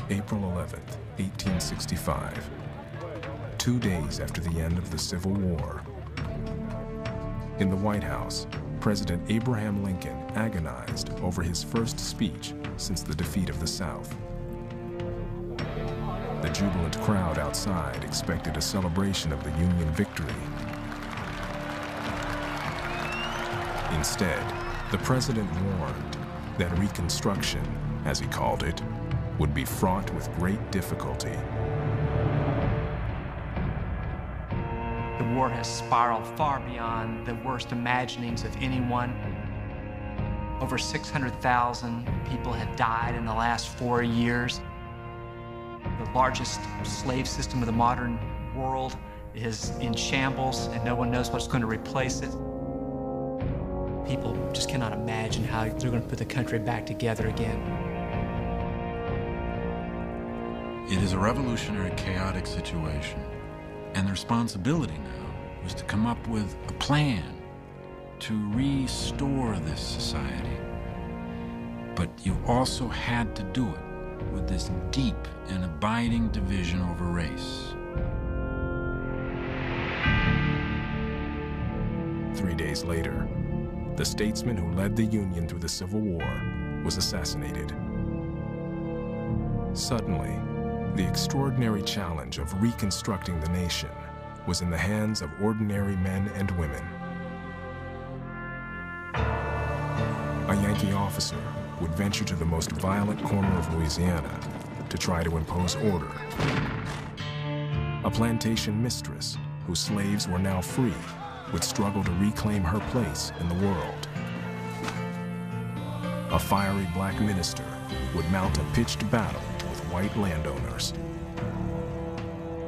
April 11th, 1865. 2 days after the end of the Civil War. In the White House, President Abraham Lincoln agonized over his first speech since the defeat of the South. The jubilant crowd outside expected a celebration of the Union victory. Instead, the president warned that Reconstruction, as he called it, would be fraught with great difficulty. The war has spiraled far beyond the worst imaginings of anyone. Over 600,000 people have died in the last 4 years. The largest slave system of the modern world is in shambles, and no one knows what's going to replace it. People just cannot imagine how they're going to put the country back together again. It is a revolutionary, chaotic situation, and the responsibility now was to come up with a plan to restore this society. But you also had to do it with this deep and abiding division over race. 3 days later, the statesman who led the Union through the Civil War was assassinated. Suddenly, the extraordinary challenge of reconstructing the nation was in the hands of ordinary men and women. A Yankee officer would venture to the most violent corner of Louisiana to try to impose order. A plantation mistress, whose slaves were now free, would struggle to reclaim her place in the world. A fiery black minister would mount a pitched battle with white landowners.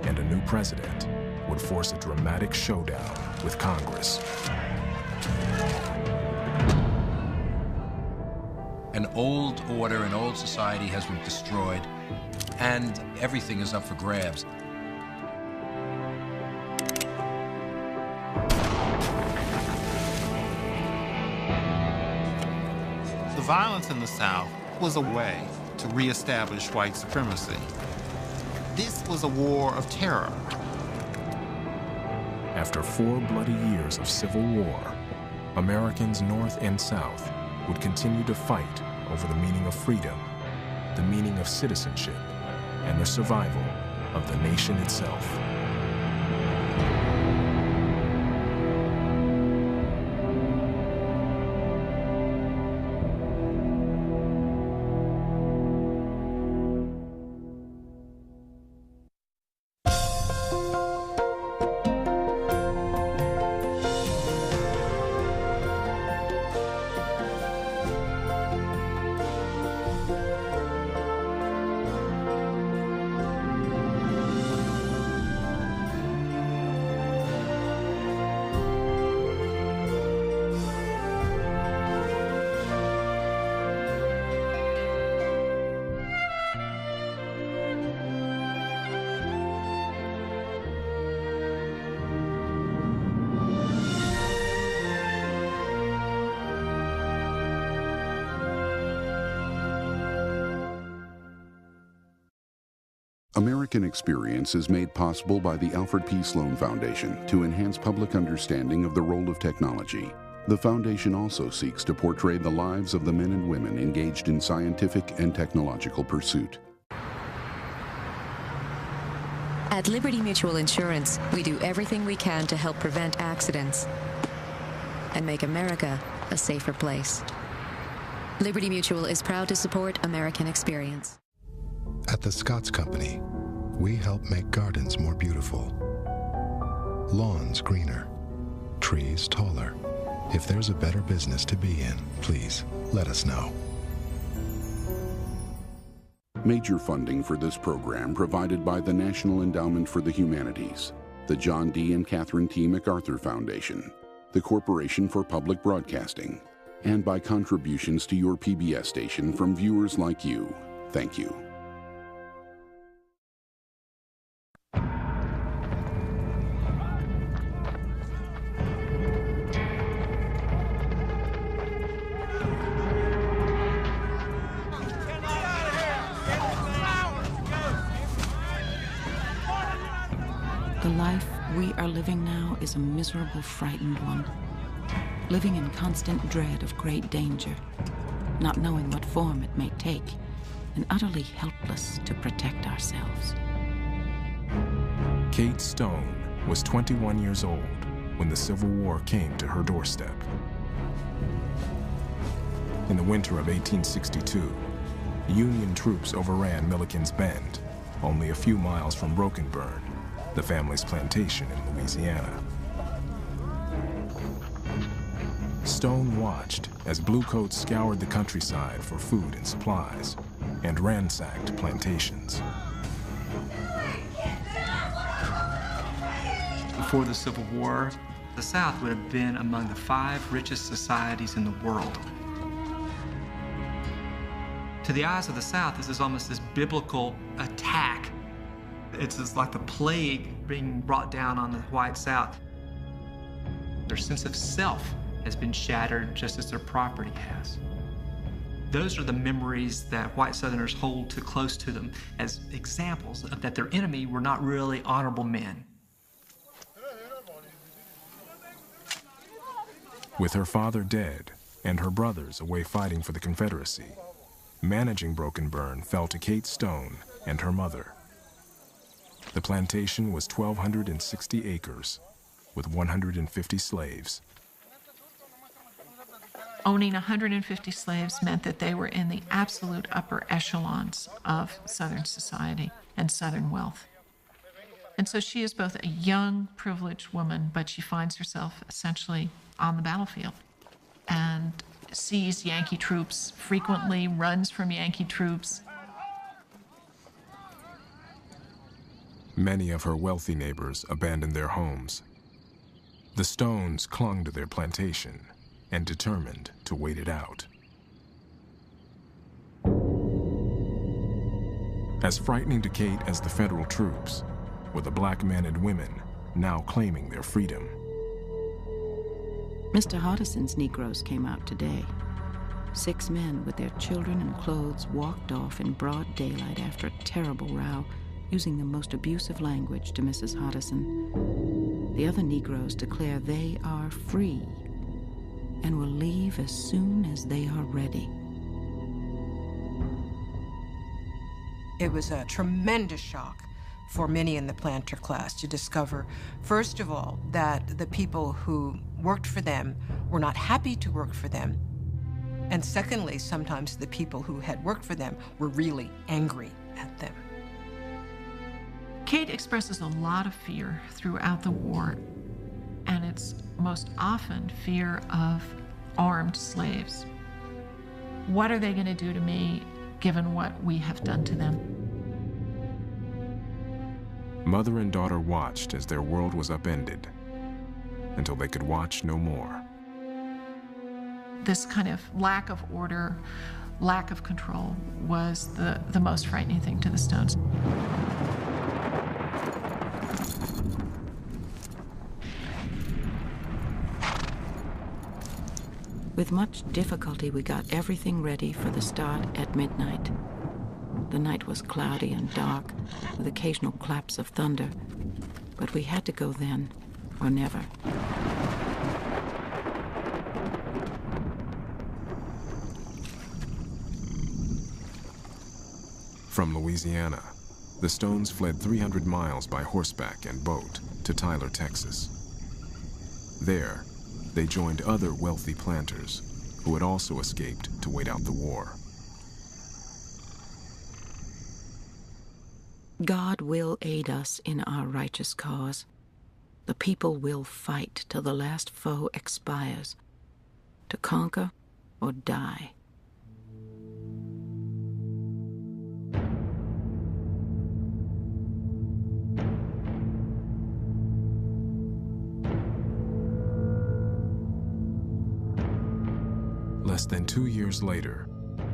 And a new president would force a dramatic showdown with Congress. An old order, an old society has been destroyed, and everything is up for grabs. The violence in the South was a way to reestablish white supremacy. This was a war of terror. After 4 bloody years of civil war, Americans North and South would continue to fight over the meaning of freedom, the meaning of citizenship, and the survival of the nation itself. American Experience is made possible by the Alfred P. Sloan Foundation to enhance public understanding of the role of technology. The foundation also seeks to portray the lives of the men and women engaged in scientific and technological pursuit. At Liberty Mutual Insurance, we do everything we can to help prevent accidents and make America a safer place. Liberty Mutual is proud to support American Experience. At the Scotts Company, we help make gardens more beautiful, lawns greener, trees taller. If there's a better business to be in, please let us know. Major funding for this program provided by the National Endowment for the Humanities, the John D. and Catherine T. MacArthur Foundation, the Corporation for Public Broadcasting, and by contributions to your PBS station from viewers like you. Thank you. The life we are living now is a miserable, frightened one, living in constant dread of great danger, not knowing what form it may take, and utterly helpless to protect ourselves. Kate Stone was 21 years old when the Civil War came to her doorstep. In the winter of 1862, Union troops overran Milliken's Bend, only a few miles from Broken Burn, the family's plantation in Louisiana. Stone watched as bluecoats scoured the countryside for food and supplies and ransacked plantations. Before the Civil War, the South would have been among the 5 richest societies in the world. To the eyes of the South, this is almost this biblical attack. It's just like the plague being brought down on the white South. Their sense of self has been shattered just as their property has. Those are the memories that white Southerners hold too close to them as examples of that their enemy were not really honorable men. With her father dead and her brothers away fighting for the Confederacy, managing Broken Burn fell to Kate Stone and her mother. The plantation was 1,260 acres with 150 slaves. Owning 150 slaves meant that they were in the absolute upper echelons of Southern society and Southern wealth. And so she is both a young, privileged woman, but she finds herself essentially on the battlefield and sees Yankee troops frequently, runs from Yankee troops. Many of her wealthy neighbors abandoned their homes. The Stones clung to their plantation and determined to wait it out. As frightening to Kate as the federal troops were the black men and women now claiming their freedom. Mr. Hodison's Negroes came out today. 6 men with their children and clothes walked off in broad daylight after a terrible row, using the most abusive language to Mrs. Hodison. The other Negroes declare they are free and will leave as soon as they are ready. It was a tremendous shock for many in the planter class to discover, first of all, that the people who worked for them were not happy to work for them. And secondly, sometimes the people who had worked for them were really angry at them. Kate expresses a lot of fear throughout the war, and it's most often fear of armed slaves. What are they going to do to me, given what we have done to them? Mother and daughter watched as their world was upended until they could watch no more. This kind of lack of order, lack of control was the most frightening thing to the Stones. With much difficulty, we got everything ready for the start at midnight. The night was cloudy and dark, with occasional claps of thunder, but we had to go then or never. From Louisiana, the Stones fled 300 miles by horseback and boat to Tyler, Texas. There, they joined other wealthy planters who had also escaped to wait out the war. God will aid us in our righteous cause. The people will fight till the last foe expires, to conquer or die. Less than 2 years later,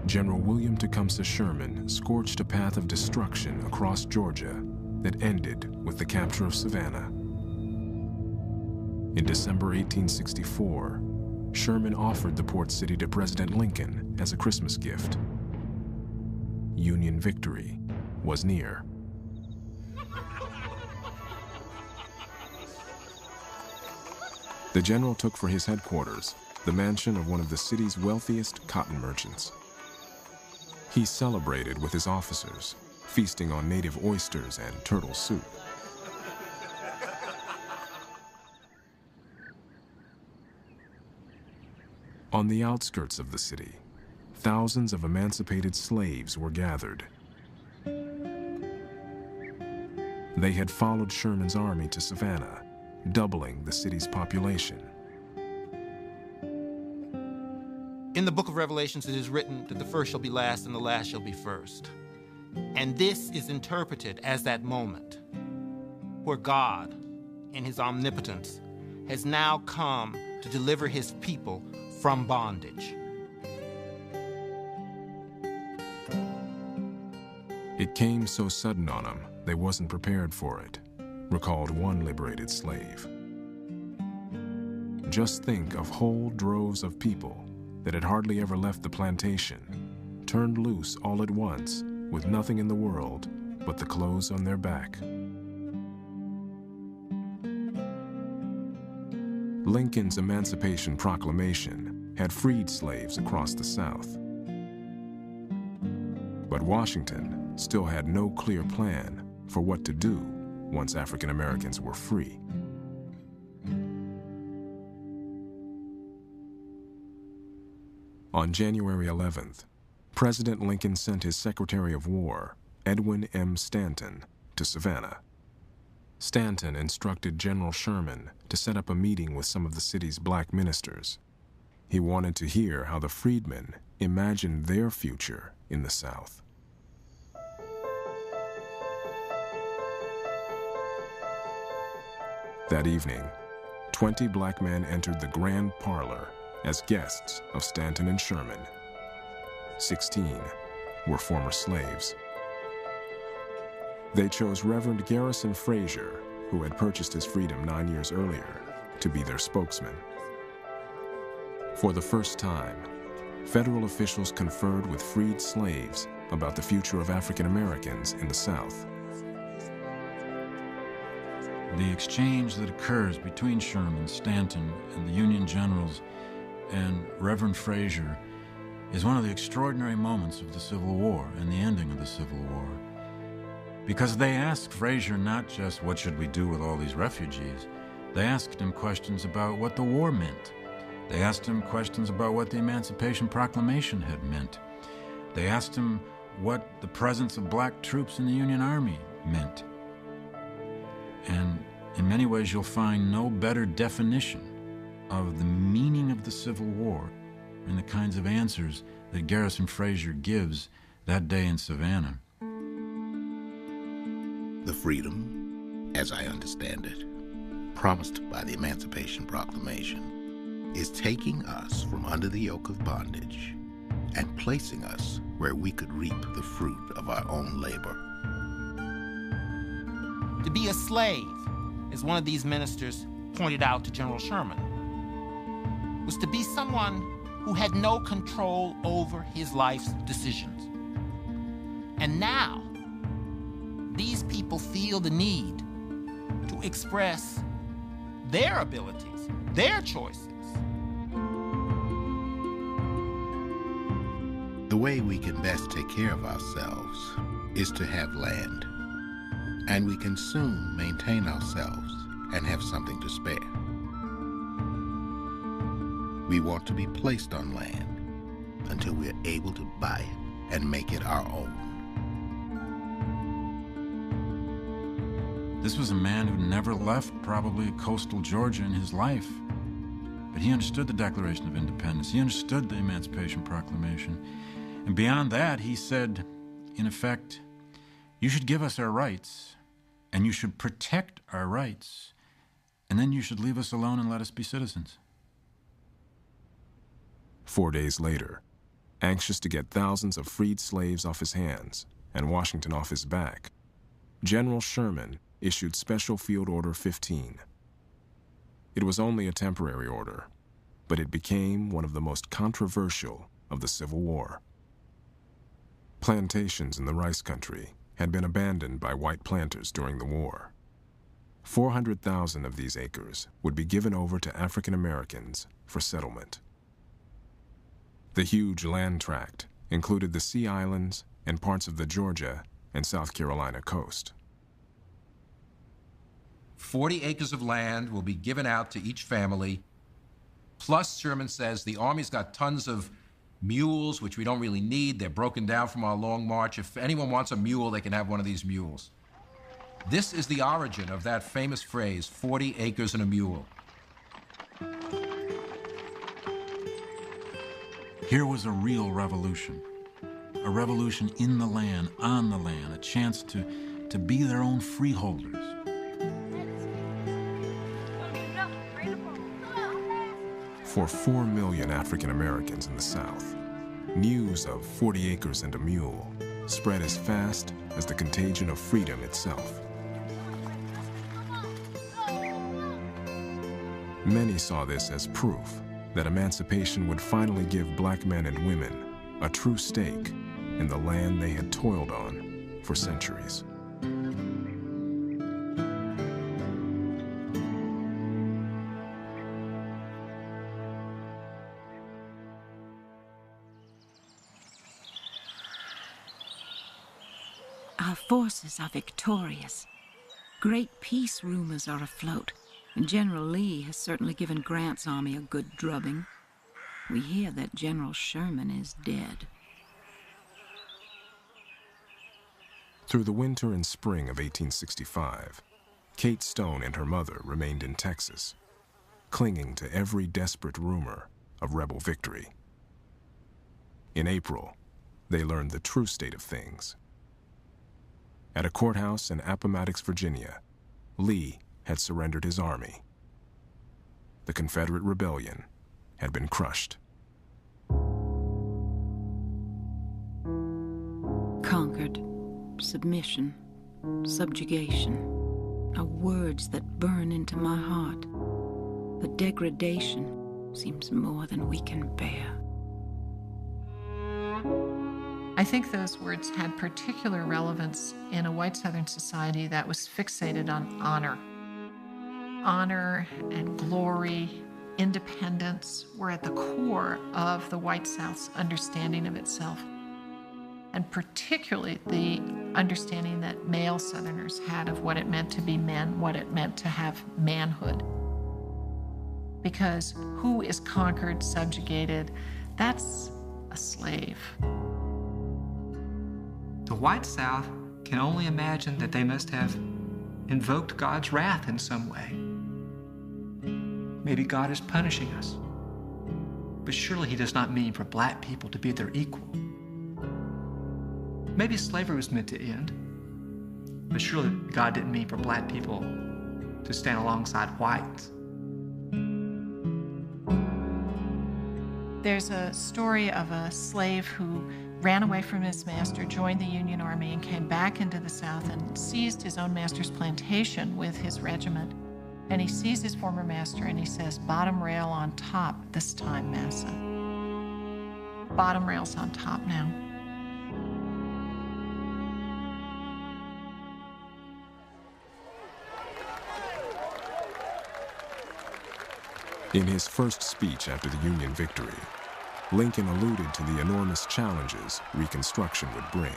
General William Tecumseh Sherman scorched a path of destruction across Georgia that ended with the capture of Savannah. In December 1864, Sherman offered the port city to President Lincoln as a Christmas gift. Union victory was near. The general took for his headquarters the mansion of one of the city's wealthiest cotton merchants. He celebrated with his officers, feasting on native oysters and turtle soup. On the outskirts of the city, thousands of emancipated slaves were gathered. They had followed Sherman's army to Savannah, doubling the city's population. In the book of Revelations, it is written that the first shall be last and the last shall be first. And this is interpreted as that moment where God, in his omnipotence, has now come to deliver his people from bondage. It came so sudden on them, they wasn't prepared for it, recalled one liberated slave. Just think of whole droves of people that had hardly ever left the plantation, turned loose all at once with nothing in the world but the clothes on their back. Lincoln's Emancipation Proclamation had freed slaves across the South. But Washington still had no clear plan for what to do once African Americans were free. On January 11th, President Lincoln sent his Secretary of War, Edwin M. Stanton, to Savannah. Stanton instructed General Sherman to set up a meeting with some of the city's black ministers. He wanted to hear how the freedmen imagined their future in the South. That evening, 20 black men entered the grand parlor as guests of Stanton and Sherman. 16 were former slaves. They chose Reverend Garrison Frazier, who had purchased his freedom 9 years earlier, to be their spokesman. For the first time, federal officials conferred with freed slaves about the future of African Americans in the South. The exchange that occurs between Sherman, Stanton, and the Union generals and Reverend Frazier is one of the extraordinary moments of the Civil War and the ending of the Civil War. Because they asked Frazier not just what should we do with all these refugees, they asked him questions about what the war meant. They asked him questions about what the Emancipation Proclamation had meant. They asked him what the presence of black troops in the Union Army meant. And in many ways, you'll find no better definition of the meaning of the Civil War in the kinds of answers that Garrison Frazier gives that day in Savannah. The freedom, as I understand it, promised by the Emancipation Proclamation, is taking us from under the yoke of bondage and placing us where we could reap the fruit of our own labor. To be a slave, as one of these ministers pointed out to General Sherman, was to be someone who had no control over his life's decisions. And now, these people feel the need to express their abilities, their choices. The way we can best take care of ourselves is to have land, and we can soon maintain ourselves and have something to spare. We want to be placed on land until we're able to buy it and make it our own. This was a man who never left probably coastal Georgia in his life. But he understood the Declaration of Independence. He understood the Emancipation Proclamation. And beyond that, he said, in effect, you should give us our rights, and you should protect our rights, and then you should leave us alone and let us be citizens. 4 days later, anxious to get thousands of freed slaves off his hands and Washington off his back, General Sherman issued Special Field Order 15. It was only a temporary order, but it became one of the most controversial of the Civil War. Plantations in the rice country had been abandoned by white planters during the war. 400,000 of these acres would be given over to African Americans for settlement. The huge land tract included the Sea Islands and parts of the Georgia and South Carolina coast. 40 acres of land will be given out to each family. Plus, Sherman says the Army's got tons of mules, which we don't really need. They're broken down from our long march. If anyone wants a mule, they can have one of these mules. This is the origin of that famous phrase, 40 acres and a mule. Here was a real revolution. A revolution in the land, on the land, a chance to be their own freeholders. For 4 million African Americans in the South, news of 40 acres and a mule spread as fast as the contagion of freedom itself. Many saw this as proof that emancipation would finally give black men and women a true stake in the land they had toiled on for centuries. Our forces are victorious. Great peace rumors are afloat, and General Lee has certainly given Grant's army a good drubbing. We hear that General Sherman is dead. Through the winter and spring of 1865, Kate Stone and her mother remained in Texas, clinging to every desperate rumor of rebel victory. In April, they learned the true state of things. At a courthouse in Appomattox, Virginia, Lee had surrendered his army. The Confederate rebellion had been crushed. Conquered, submission, subjugation are words that burn into my heart. The degradation seems more than we can bear. I think those words had particular relevance in a white Southern society that was fixated on honor. Honor and glory, independence were at the core of the white South's understanding of itself, and particularly the understanding that male Southerners had of what it meant to be men, what it meant to have manhood. Because who is conquered, subjugated, that's a slave. The white South can only imagine that they must have invoked God's wrath in some way. Maybe God is punishing us. But surely he does not mean for black people to be their equal. Maybe slavery was meant to end, but surely God didn't mean for black people to stand alongside whites. There's a story of a slave who ran away from his master, joined the Union Army, and came back into the South and seized his own master's plantation with his regiment. And he sees his former master and he says, "Bottom rail on top this time, massa." Bottom rail's on top now. In his first speech after the Union victory, Lincoln alluded to the enormous challenges Reconstruction would bring.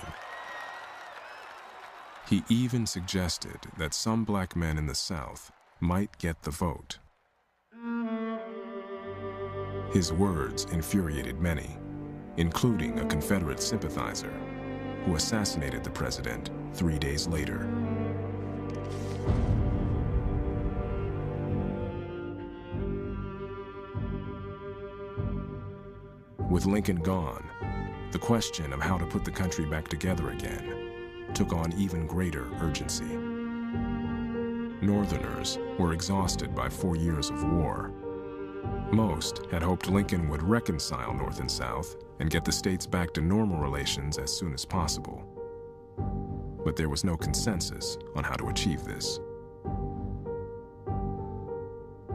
He even suggested that some black men in the South might get the vote. His words infuriated many, including a Confederate sympathizer who assassinated the president 3 days later. With Lincoln gone, the question of how to put the country back together again took on even greater urgency. Northerners were exhausted by 4 years of war. Most had hoped Lincoln would reconcile North and South and get the states back to normal relations as soon as possible. But there was no consensus on how to achieve this.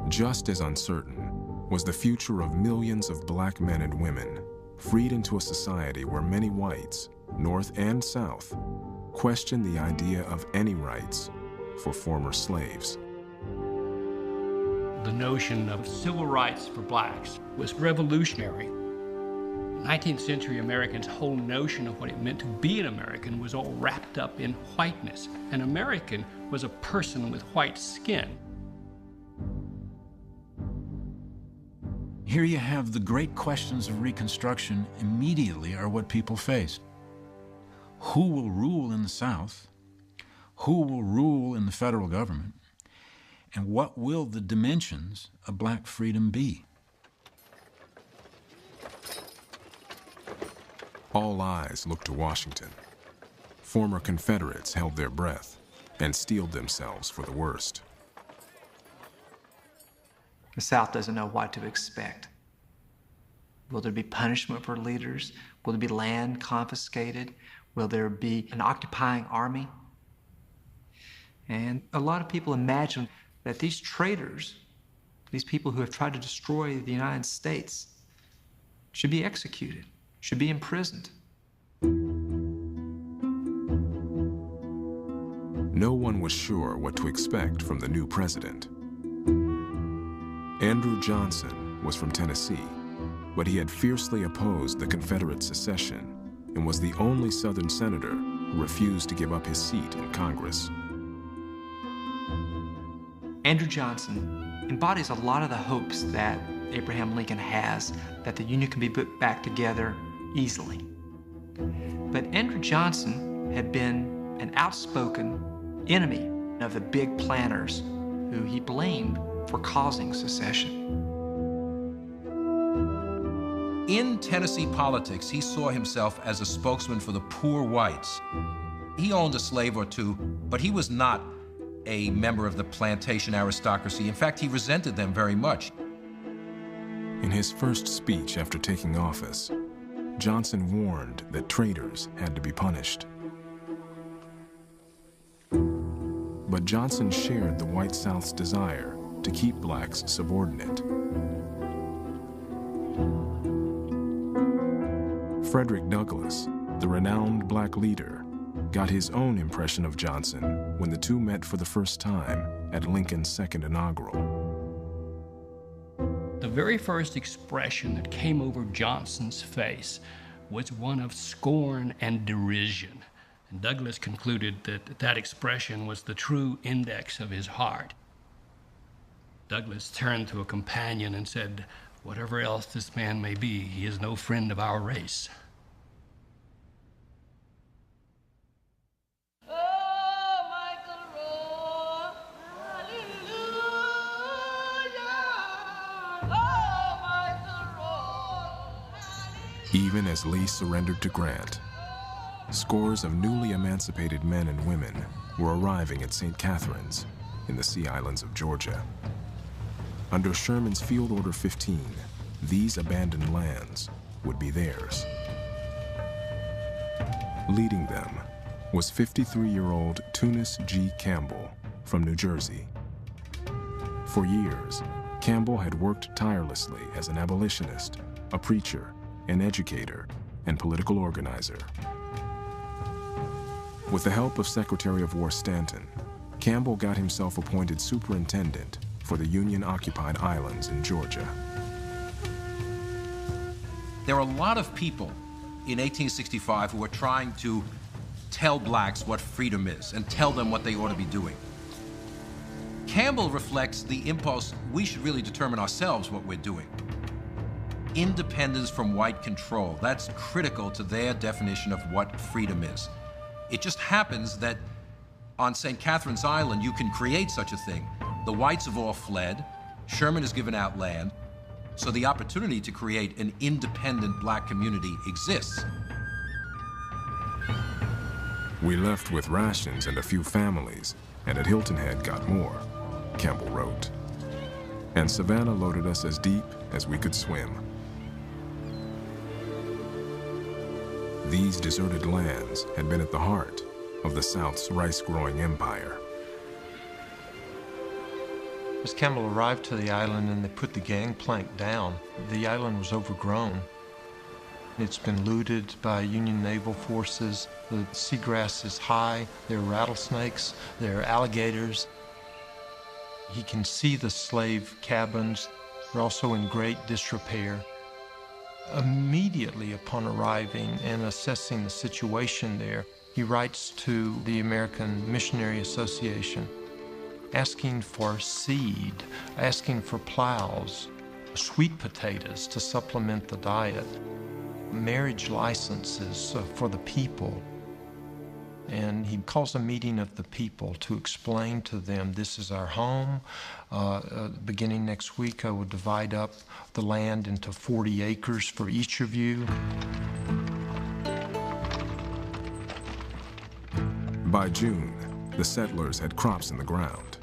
Just as uncertain was the future of millions of black men and women freed into a society where many whites, North and South, questioned the idea of any rights for former slaves. The notion of civil rights for blacks was revolutionary. 19th century Americans' whole notion of what it meant to be an American was all wrapped up in whiteness. An American was a person with white skin. Here you have the great questions of Reconstruction immediately are what people faced. Who will rule in the South? Who will rule in the federal government? And what will the dimensions of black freedom be? All eyes looked to Washington. Former Confederates held their breath and steeled themselves for the worst. The South doesn't know what to expect. Will there be punishment for leaders? Will there be land confiscated? Will there be an occupying army? And a lot of people imagine that these traitors, these people who have tried to destroy the United States, should be executed, should be imprisoned. No one was sure what to expect from the new president. Andrew Johnson was from Tennessee, but he had fiercely opposed the Confederate secession and was the only Southern senator who refused to give up his seat in Congress. Andrew Johnson embodies a lot of the hopes that Abraham Lincoln has, that the Union can be put back together easily. But Andrew Johnson had been an outspoken enemy of the big planners who he blamed for causing secession. In Tennessee politics, he saw himself as a spokesman for the poor whites. He owned a slave or two, but he was not a member of the plantation aristocracy. In fact, he resented them very much. In his first speech after taking office, Johnson warned that traitors had to be punished. But Johnson shared the white South's desire to keep blacks subordinate. Frederick Douglass, the renowned black leader, got his own impression of Johnson when the two met for the first time at Lincoln's second inaugural. The very first expression that came over Johnson's face was one of scorn and derision. And Douglass concluded that that expression was the true index of his heart. Douglass turned to a companion and said, "Whatever else this man may be, he is no friend of our race." Even as Lee surrendered to Grant, scores of newly emancipated men and women were arriving at St. Catherine's in the Sea Islands of Georgia. Under Sherman's Field Order 15, these abandoned lands would be theirs. Leading them was 53-year-old Tunis G. Campbell from New Jersey. For years, Campbell had worked tirelessly as an abolitionist, a preacher, an educator, and political organizer. With the help of Secretary of War Stanton, Campbell got himself appointed superintendent for the Union-occupied islands in Georgia. There are a lot of people in 1865 who were trying to tell blacks what freedom is and tell them what they ought to be doing. Campbell reflects the impulse we should really determine ourselves what we're doing. Independence from white control, that's critical to their definition of what freedom is. It just happens that on St. Catherine's Island, you can create such a thing. The whites have all fled. Sherman has given out land. So the opportunity to create an independent black community exists. We left with rations and a few families, and at Hilton Head got more, Campbell wrote. And Savannah loaded us as deep as we could swim. These deserted lands had been at the heart of the South's rice-growing empire. As Campbell arrived to the island and they put the gangplank down, the island was overgrown. It's been looted by Union naval forces. The seagrass is high. There are rattlesnakes. There are alligators. He can see the slave cabins. They're also in great disrepair. Immediately upon arriving and assessing the situation there, he writes to the American Missionary Association, asking for seed, asking for plows, sweet potatoes to supplement the diet, marriage licenses for the people. And he calls a meeting of the people to explain to them, this is our home. Beginning next week, I will divide up the land into 40 acres for each of you. By June, the settlers had crops in the ground.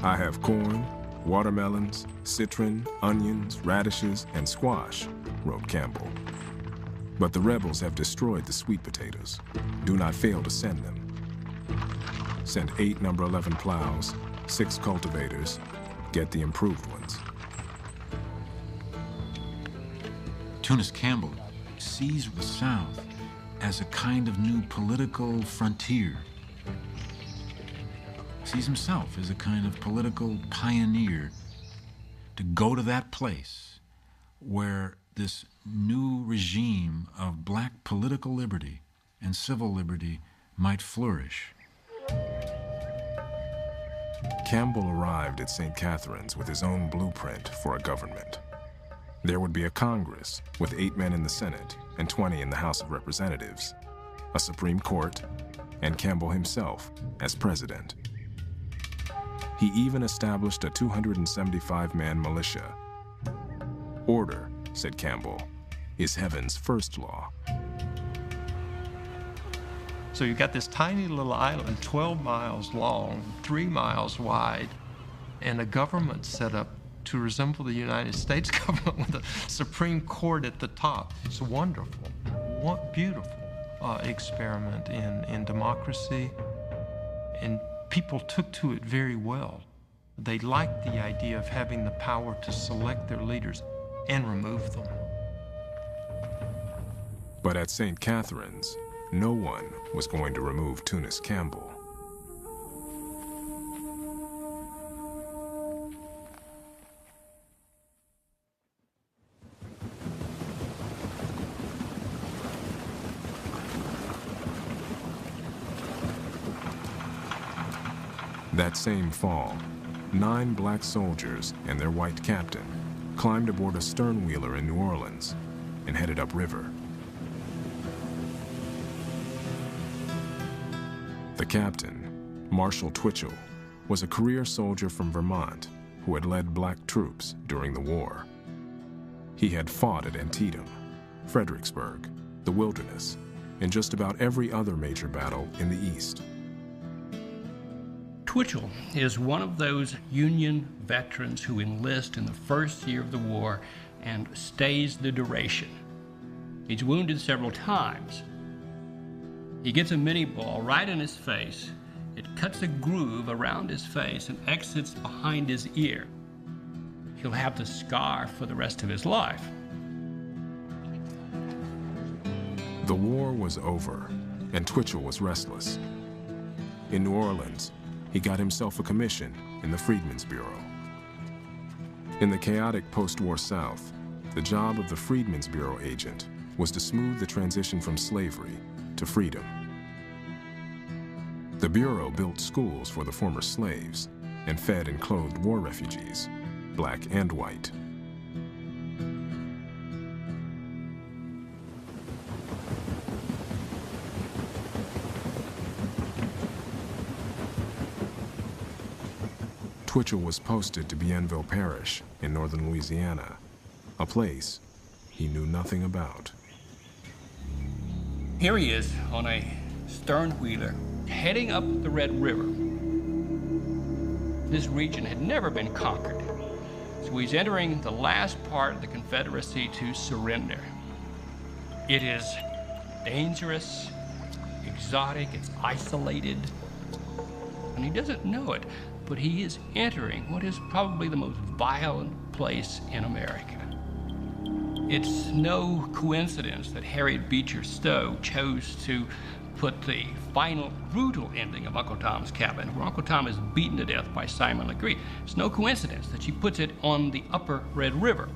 I have corn, watermelons, citron, onions, radishes, and squash, wrote Campbell. But the rebels have destroyed the sweet potatoes. Do not fail to send them. Send 8 number 11 plows, 6 cultivators, get the improved ones. Tunis Campbell sees the South as a kind of new political frontier. Sees himself as a kind of political pioneer to go to that place where this new regime of black political liberty and civil liberty might flourish. Campbell arrived at St. Catherine's with his own blueprint for a government. There would be a Congress with 8 men in the Senate and 20 in the House of Representatives, a Supreme Court, and Campbell himself as president. He even established a 275-man militia. Order, said Campbell, is heaven's first law. So you've got this tiny little island, 12 miles long, 3 miles wide, and a government set up to resemble the United States government with a Supreme Court at the top. It's wonderful, beautiful experiment in democracy, and people took to it very well. They liked the idea of having the power to select their leaders and remove them. But at St. Catherine's, no one was going to remove Tunis Campbell. That same fall, 9 black soldiers and their white captain climbed aboard a sternwheeler in New Orleans and headed upriver. The captain, Marshal Twitchell, was a career soldier from Vermont who had led black troops during the war. He had fought at Antietam, Fredericksburg, the Wilderness, and just about every other major battle in the East. Twitchell is one of those Union veterans who enlist in the first year of the war and stays the duration. He's wounded several times. He gets a mini ball right in his face. It cuts a groove around his face and exits behind his ear. He'll have the scar for the rest of his life. The war was over, and Twitchell was restless. In New Orleans, he got himself a commission in the Freedmen's Bureau. In the chaotic post-war South, the job of the Freedmen's Bureau agent was to smooth the transition from slavery to freedom. The Bureau built schools for the former slaves and fed and clothed war refugees, black and white. Twitchell was posted to Bienville Parish in northern Louisiana, a place he knew nothing about. Here he is on a sternwheeler heading up the Red River. This region had never been conquered, so he's entering the last part of the Confederacy to surrender. It is dangerous, exotic, it's isolated, and he doesn't know it, but he is entering what is probably the most violent place in America. It's no coincidence that Harriet Beecher Stowe chose to put the final brutal ending of Uncle Tom's Cabin, where Uncle Tom is beaten to death by Simon Legree. It's no coincidence that she puts it on the upper Red River.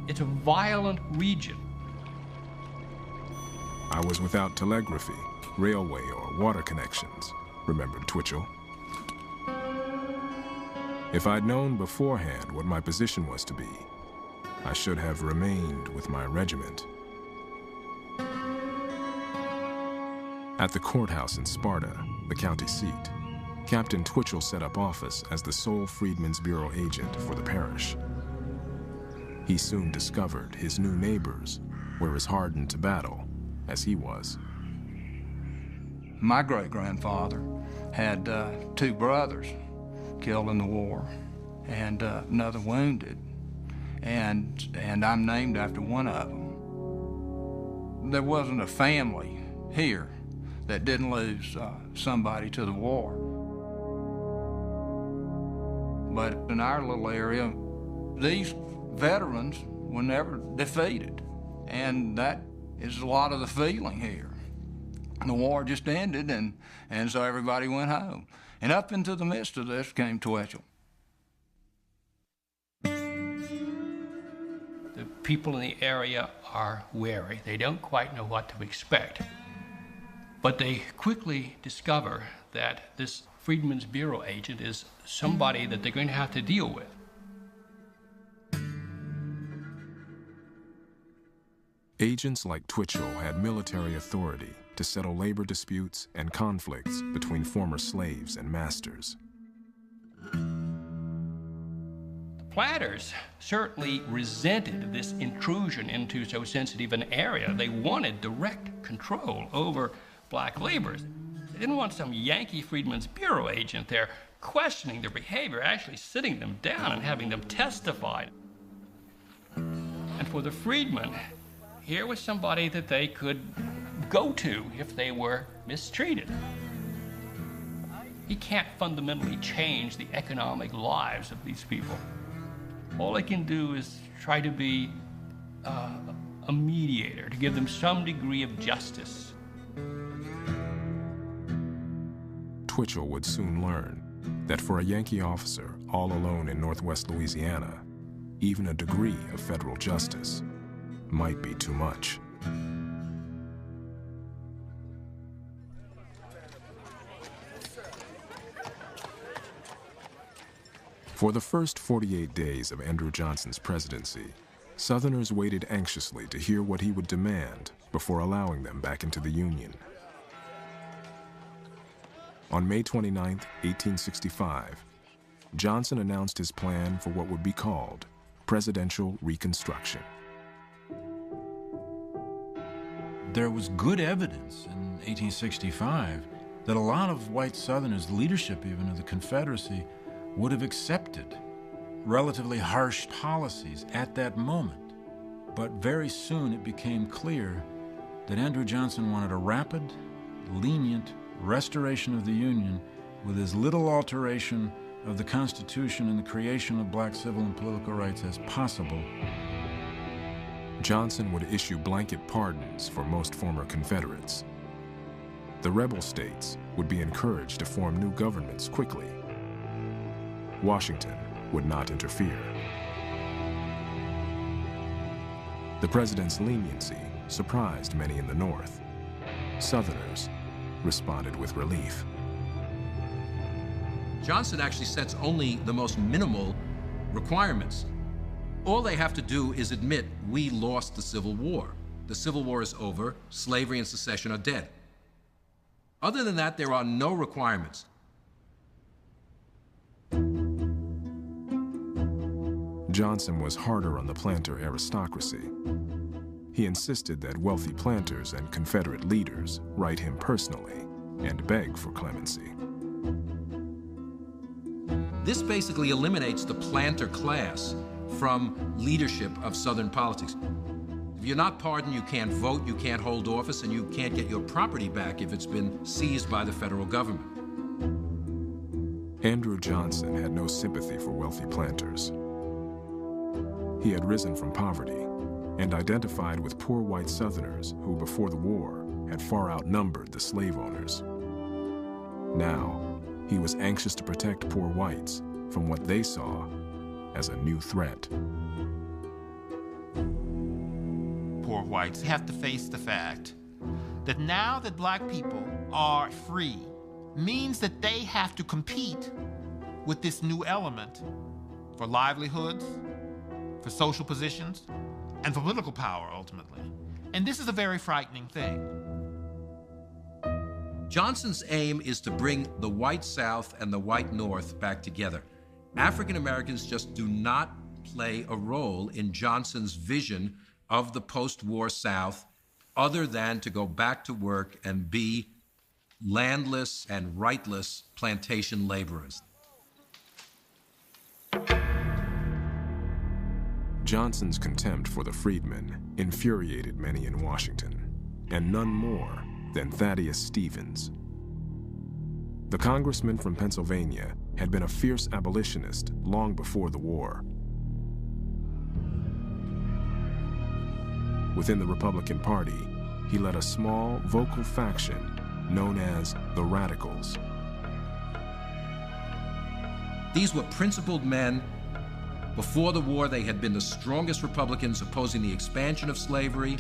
It's a violent region. I was without telegraphy, railway, or water connections, remembered Twitchell. If I'd known beforehand what my position was to be, I should have remained with my regiment. At the courthouse in Sparta, the county seat, Captain Twitchell set up office as the sole Freedmen's Bureau agent for the parish. He soon discovered his new neighbors were as hardened to battle as he was. My great-grandfather had 2 brothers killed in the war and another wounded. And I'm named after one of them. There wasn't a family here that didn't lose somebody to the war. But in our little area, these veterans were never defeated. And that is a lot of the feeling here. The war just ended, and so everybody went home. And up into the midst of this came Twitchell. The people in the area are wary. They don't quite know what to expect. But they quickly discover that this Freedmen's Bureau agent is somebody that they're going to have to deal with. Agents like Twitchell had military authority to settle labor disputes and conflicts between former slaves and masters. Planters certainly resented this intrusion into so sensitive an area. They wanted direct control over black laborers. They didn't want some Yankee Freedmen's Bureau agent there questioning their behavior, actually sitting them down and having them testify. And for the freedmen, here was somebody that they could go to if they were mistreated. He can't fundamentally change the economic lives of these people. All he can do is try to be a mediator, to give them some degree of justice. Twitchell would soon learn that for a Yankee officer all alone in Northwest Louisiana, even a degree of federal justice might be too much. For the first 48 days of Andrew Johnson's presidency, Southerners waited anxiously to hear what he would demand before allowing them back into the Union. On May 29, 1865, Johnson announced his plan for what would be called presidential Reconstruction. There was good evidence in 1865 that a lot of white Southerners, leadership even of the Confederacy, would have accepted relatively harsh policies at that moment. But very soon it became clear that Andrew Johnson wanted a rapid, lenient restoration of the Union with as little alteration of the Constitution and the creation of black civil and political rights as possible. Johnson would issue blanket pardons for most former Confederates. The rebel states would be encouraged to form new governments quickly. Washington would not interfere. The president's leniency surprised many in the North. Southerners responded with relief. Johnson actually sets only the most minimal requirements. All they have to do is admit we lost the Civil War. The Civil War is over, slavery and secession are dead. Other than that, there are no requirements. Johnson was harder on the planter aristocracy. He insisted that wealthy planters and Confederate leaders write him personally and beg for clemency. This basically eliminates the planter class from leadership of Southern politics. If you're not pardoned, you can't vote, you can't hold office, and you can't get your property back if it's been seized by the federal government. Andrew Johnson had no sympathy for wealthy planters. He had risen from poverty and identified with poor white Southerners who, before the war, had far outnumbered the slave owners. Now, he was anxious to protect poor whites from what they saw as a new threat. Poor whites have to face the fact that now that black people are free means that they have to compete with this new element for livelihoods, for social positions, and for political power, ultimately. And this is a very frightening thing. Johnson's aim is to bring the white South and the white North back together. African Americans just do not play a role in Johnson's vision of the post-war South other than to go back to work and be landless and rightless plantation laborers. Johnson's contempt for the freedmen infuriated many in Washington, and none more than Thaddeus Stevens. The congressman from Pennsylvania had been a fierce abolitionist long before the war. Within the Republican Party, he led a small, vocal faction known as the Radicals. These were principled men. Before the war, they had been the strongest Republicans opposing the expansion of slavery.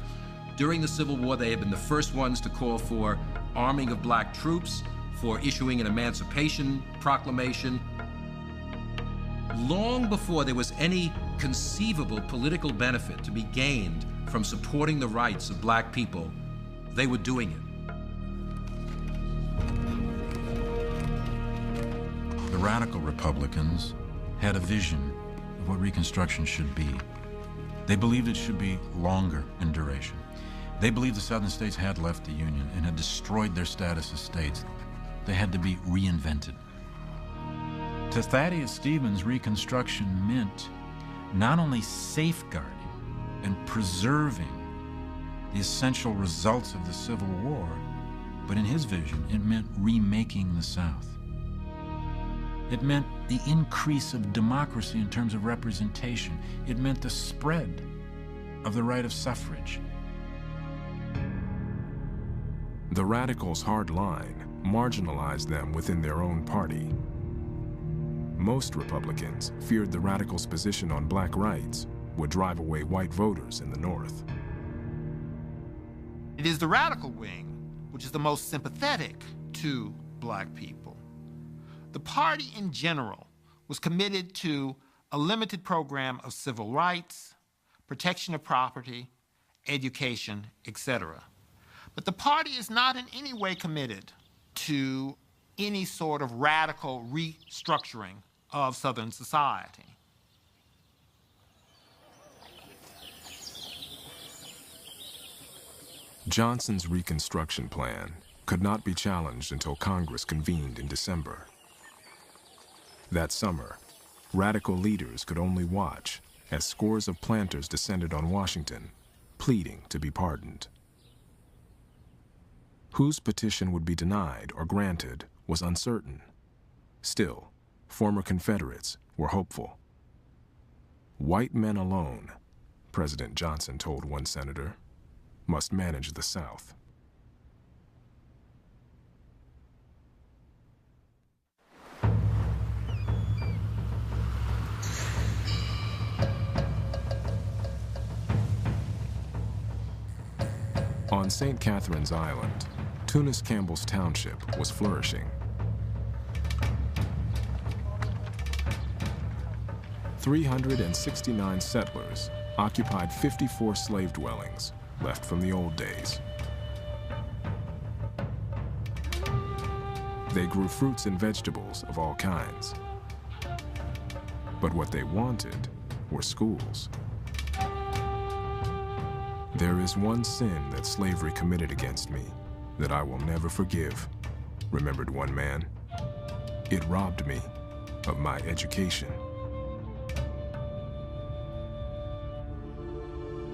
During the Civil War, they had been the first ones to call for arming of black troops, for issuing an Emancipation Proclamation. Long before there was any conceivable political benefit to be gained from supporting the rights of black people, they were doing it. The radical Republicans had a vision of what Reconstruction should be. They believed it should be longer in duration. They believed the Southern states had left the Union and had destroyed their status as states. They had to be reinvented. To Thaddeus Stevens, Reconstruction meant not only safeguarding and preserving the essential results of the Civil War, but in his vision, it meant remaking the South. It meant the increase of democracy in terms of representation. It meant the spread of the right of suffrage. The Radicals' hard line marginalized them within their own party. Most Republicans feared the Radicals' position on black rights would drive away white voters in the North. It is the radical wing which is the most sympathetic to black people. The party in general was committed to a limited program of civil rights, protection of property, education, etc. But the party is not in any way committed to any sort of radical restructuring of Southern society. Johnson's Reconstruction plan could not be challenged until Congress convened in December. That summer, radical leaders could only watch as scores of planters descended on Washington, pleading to be pardoned. Whose petition would be denied or granted was uncertain. Still, former Confederates were hopeful. White men alone, President Johnson told one senator, must manage the South. On St. Catherine's Island, Tunis Campbell's Township was flourishing. 369 settlers occupied 54 slave dwellings left from the old days. They grew fruits and vegetables of all kinds. But what they wanted were schools. There is one sin that slavery committed against me that I will never forgive, remembered one man. It robbed me of my education.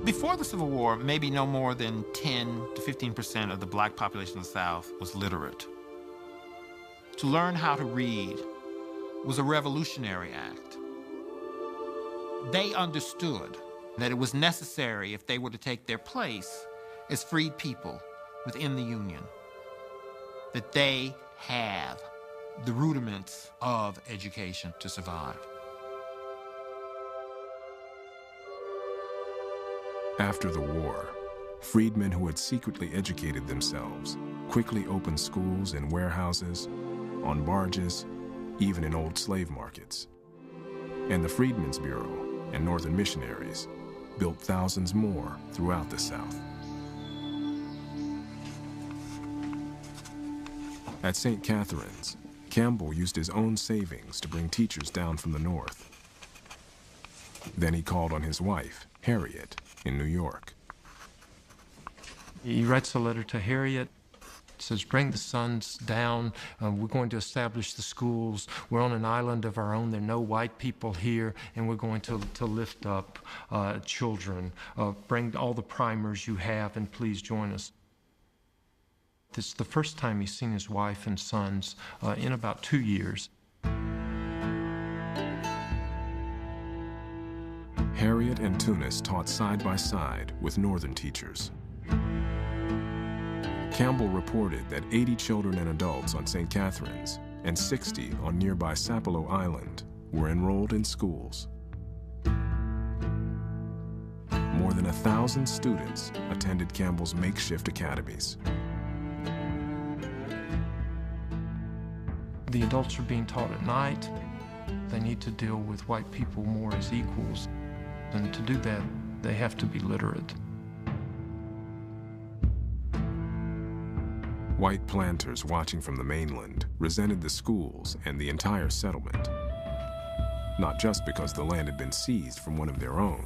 Before the Civil War, maybe no more than 10 to 15% of the black population of the South was literate. To learn how to read was a revolutionary act. They understood that it was necessary if they were to take their place as freed people within the Union, that they have the rudiments of education to survive. After the war, freedmen who had secretly educated themselves quickly opened schools in warehouses, on barges, even in old slave markets. And the Freedmen's Bureau and Northern missionaries built thousands more throughout the South. At St. Catherine's, Campbell used his own savings to bring teachers down from the North. Then he called on his wife, Harriet, in New York. He writes a letter to Harriet. Says, bring the sons down. We're going to establish the schools. We're on an island of our own. There are no white people here, and we're going to lift up children. Bring all the primers you have, and please join us. This is the first time he's seen his wife and sons in about 2 years. Harriet and Tunis taught side by side with Northern teachers. Campbell reported that 80 children and adults on St. Catherine's and 60 on nearby Sapelo Island were enrolled in schools. More than 1,000 students attended Campbell's makeshift academies. The adults are being taught at night. They need to deal with white people more as equals. And to do that, they have to be literate. White planters watching from the mainland resented the schools and the entire settlement, not just because the land had been seized from one of their own,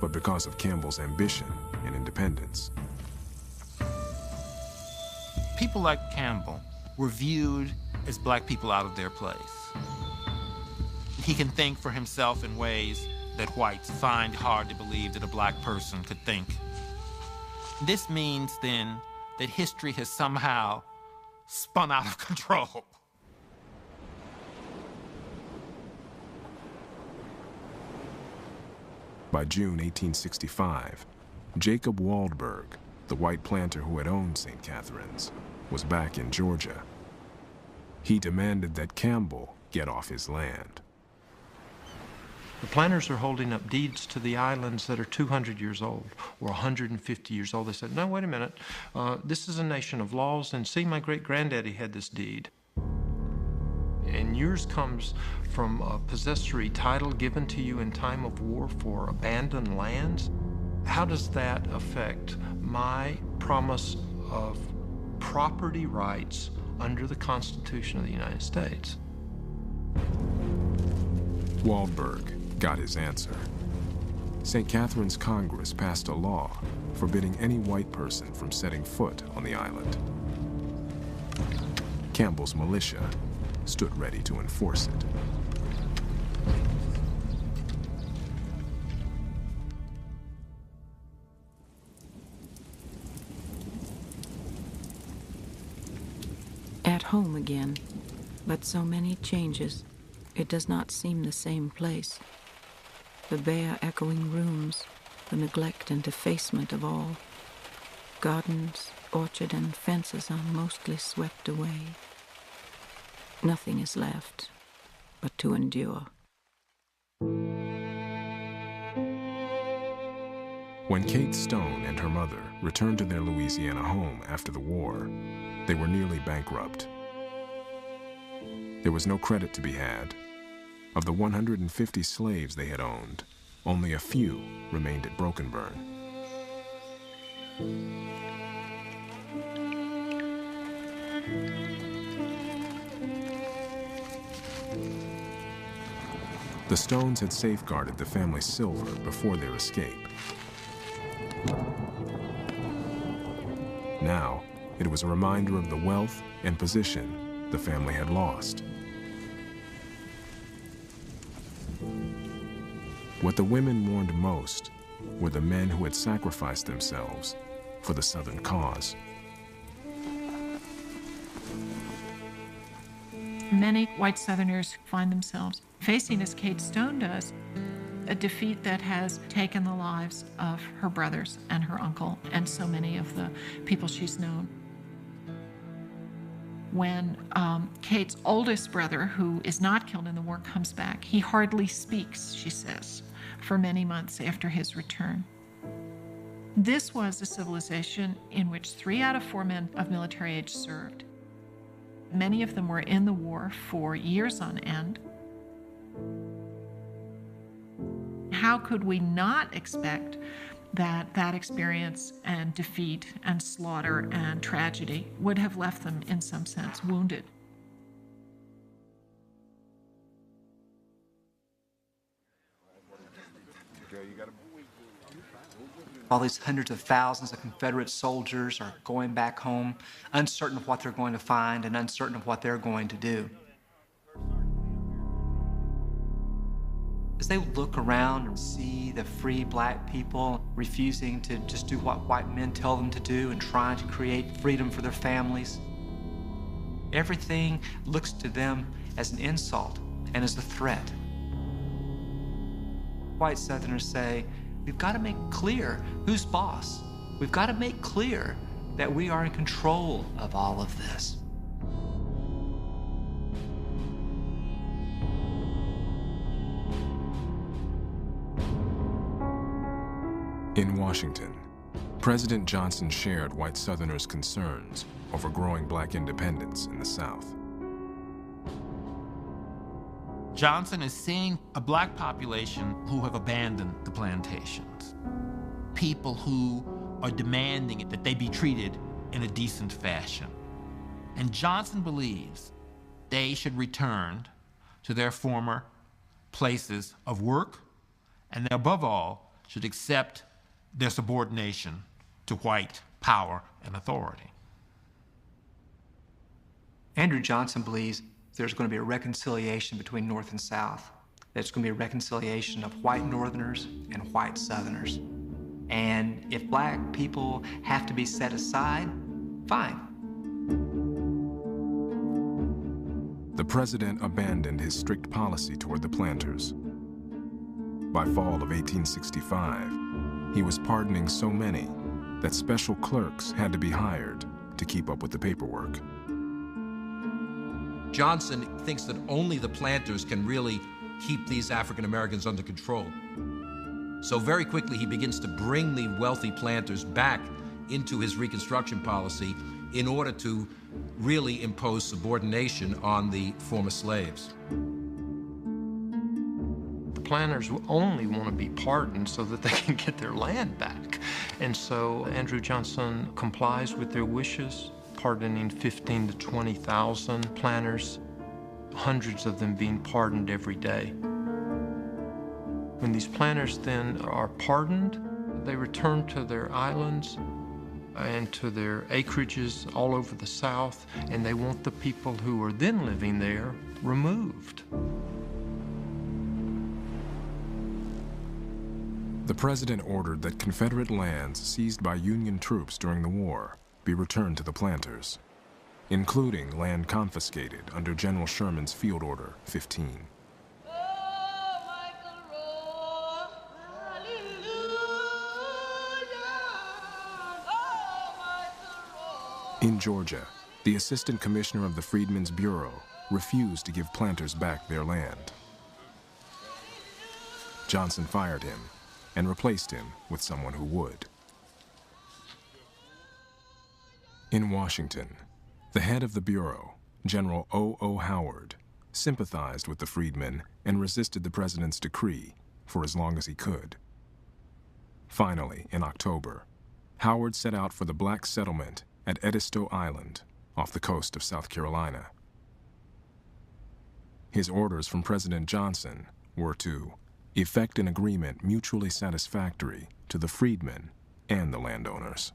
but because of Campbell's ambition and independence. People like Campbell were viewed as black people out of their place. He can think for himself in ways that whites find hard to believe that a black person could think. This means, then, that history has somehow spun out of control. By June 1865, Jacob Waldberg, the white planter who had owned St. Catherine's, was back in Georgia. He demanded that Campbell get off his land. The planters are holding up deeds to the islands that are 200 years old or 150 years old. They said, no, wait a minute. This is a nation of laws, and see, my great-granddaddy had this deed. And yours comes from a possessory title given to you in time of war for abandoned lands. How does that affect my promise of property rights under the Constitution of the United States? Waldberg got his answer. St. Catherine's Congress passed a law forbidding any white person from setting foot on the island. Campbell's militia stood ready to enforce it. At home again, but so many changes, it does not seem the same place. The bare echoing rooms, the neglect and defacement of all. Gardens, orchard, and fences are mostly swept away. Nothing is left but to endure. When Kate Stone and her mother returned to their Louisiana home after the war, they were nearly bankrupt. There was no credit to be had. Of the 150 slaves they had owned, only a few remained at Broken Burn. The Stones had safeguarded the family's silver before their escape. Now, it was a reminder of the wealth and position the family had lost. What the women mourned most were the men who had sacrificed themselves for the Southern cause. Many white Southerners find themselves facing, as Kate Stone does, a defeat that has taken the lives of her brothers and her uncle and so many of the people she's known. When Kate's oldest brother, who is not killed in the war, comes back, he hardly speaks, she says, for many months after his return. This was a civilization in which 3 out of 4 men of military age served. Many of them were in the war for years on end. How could we not expect that that experience and defeat and slaughter and tragedy would have left them, in some sense, wounded? All these hundreds of thousands of Confederate soldiers are going back home, uncertain of what they're going to find and uncertain of what they're going to do. As they look around and see the free black people refusing to just do what white men tell them to do and trying to create freedom for their families, everything looks to them as an insult and as a threat. White Southerners say, we've got to make clear who's boss. We've got to make clear that we are in control of all of this. In Washington, President Johnson shared white Southerners' concerns over growing black independence in the South. Johnson is seeing a black population who have abandoned the plantations. People who are demanding that they be treated in a decent fashion. And Johnson believes they should return to their former places of work, and above all, should accept their subordination to white power and authority. Andrew Johnson believes there's going to be a reconciliation between North and South. There's going to be a reconciliation of white Northerners and white Southerners. And if black people have to be set aside, fine. The president abandoned his strict policy toward the planters. By fall of 1865, he was pardoning so many that special clerks had to be hired to keep up with the paperwork. Johnson thinks that only the planters can really keep these African Americans under control. So very quickly he begins to bring the wealthy planters back into his Reconstruction policy in order to really impose subordination on the former slaves. Planters only want to be pardoned so that they can get their land back. And so Andrew Johnson complies with their wishes, pardoning 15,000 to 20,000 planters, hundreds of them being pardoned every day. When these planters then are pardoned, they return to their islands and to their acreages all over the South, and they want the people who are then living there removed. The president ordered that Confederate lands seized by Union troops during the war be returned to the planters, including land confiscated under General Sherman's Field Order 15. In Georgia, the assistant commissioner of the Freedmen's Bureau refused to give planters back their land. Johnson fired him and replaced him with someone who would. In Washington, the head of the Bureau, General O. Howard, sympathized with the freedmen and resisted the president's decree for as long as he could. Finally, in October, Howard set out for the black settlement at Edisto Island off the coast of South Carolina. His orders from President Johnson were to effect an agreement mutually satisfactory to the freedmen and the landowners.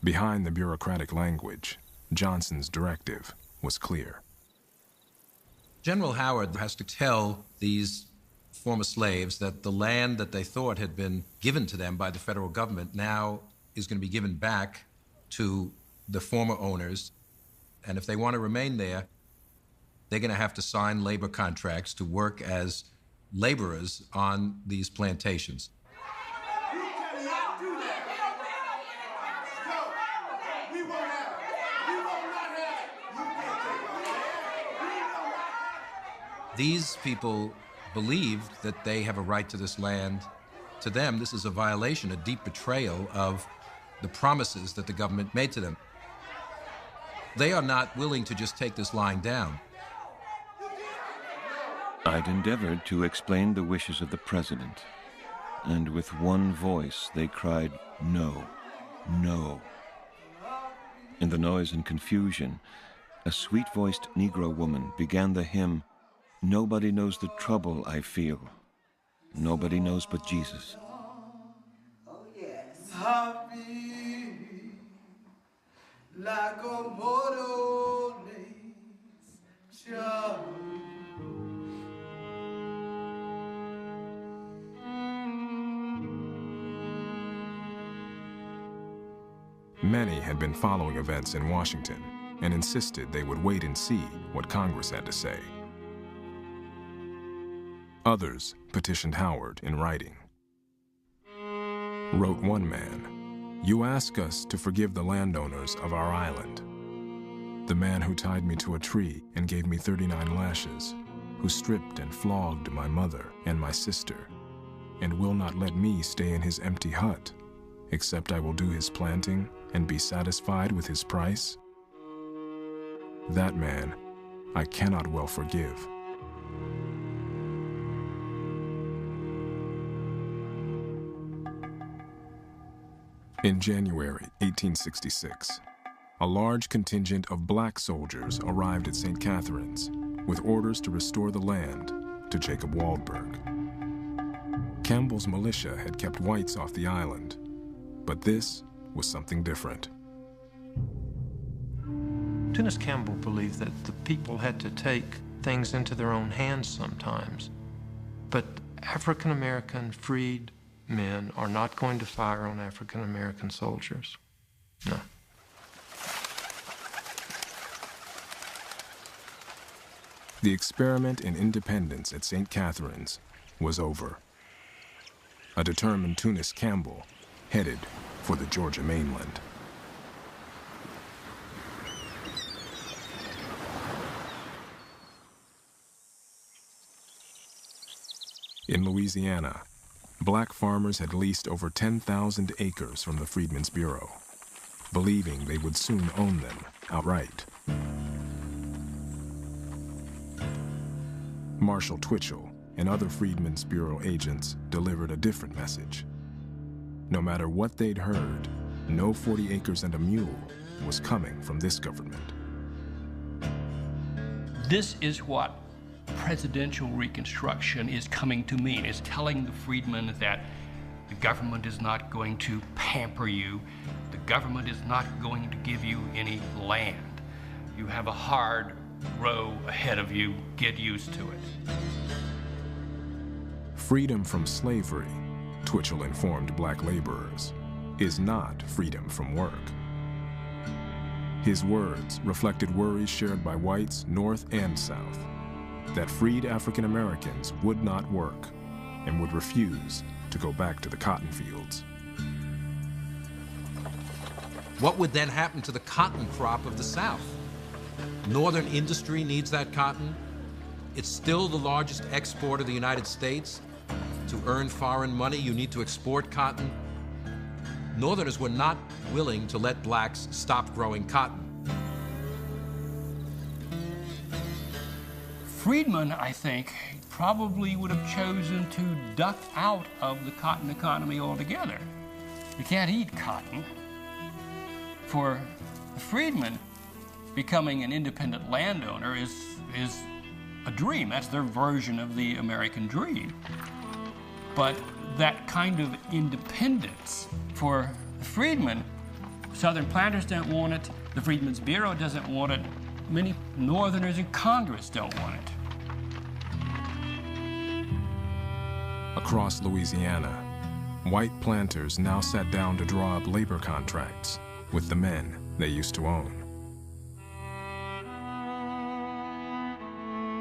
Behind the bureaucratic language, Johnson's directive was clear. General Howard has to tell these former slaves that the land that they thought had been given to them by the federal government now is going to be given back to the former owners. And if they want to remain there, they're going to have to sign labor contracts to work as laborers on these plantations. These people believed that they have a right to this land. To them, this is a violation, a deep betrayal of the promises that the government made to them. They are not willing to just take this lying down. I'd endeavored to explain the wishes of the president, and with one voice they cried, "No, no." In the noise and confusion, a sweet-voiced Negro woman began the hymn, "Nobody knows the trouble I feel. Nobody knows but Jesus." Like a mortal Many had been following events in Washington and insisted they would wait and see what Congress had to say. Others petitioned Howard in writing. Wrote one man, "You ask us to forgive the landowners of our island. The man who tied me to a tree and gave me 39 lashes, who stripped and flogged my mother and my sister, and will not let me stay in his empty hut, except I will do his planting and be satisfied with his price. That man I cannot well forgive." In January 1866, a large contingent of black soldiers arrived at St. Catharines with orders to restore the land to Jacob Waldberg. Campbell's militia had kept whites off the island, but this was something different. Tunis Campbell believed that the people had to take things into their own hands sometimes, but African-American freed men are not going to fire on African-American soldiers. No. The experiment in independence at St. Catharines was over. A determined Tunis Campbell headed for the Georgia mainland. In Louisiana, black farmers had leased over 10,000 acres from the Freedmen's Bureau, believing they would soon own them outright. Marshal Twitchell and other Freedmen's Bureau agents delivered a different message. No matter what they'd heard, no 40 acres and a mule was coming from this government. This is what presidential Reconstruction is coming to mean. It's telling the freedmen that the government is not going to pamper you. The government is not going to give you any land. You have a hard row ahead of you. Get used to it. Freedom from slavery, Twitchell informed black laborers, is not freedom from work. His words reflected worries shared by whites north and south, that freed African Americans would not work and would refuse to go back to the cotton fields. What would then happen to the cotton crop of the South? Northern industry needs that cotton. It's still the largest exporter of the United States. To earn foreign money, you need to export cotton. Northerners were not willing to let blacks stop growing cotton. Freedmen, I think, probably would have chosen to duck out of the cotton economy altogether. You can't eat cotton. For the freedmen, becoming an independent landowner is a dream. That's their version of the American dream. But that kind of independence for the freedmen, Southern planters don't want it, the Freedmen's Bureau doesn't want it, many Northerners in Congress don't want it. Across Louisiana, white planters now sat down to draw up labor contracts with the men they used to own.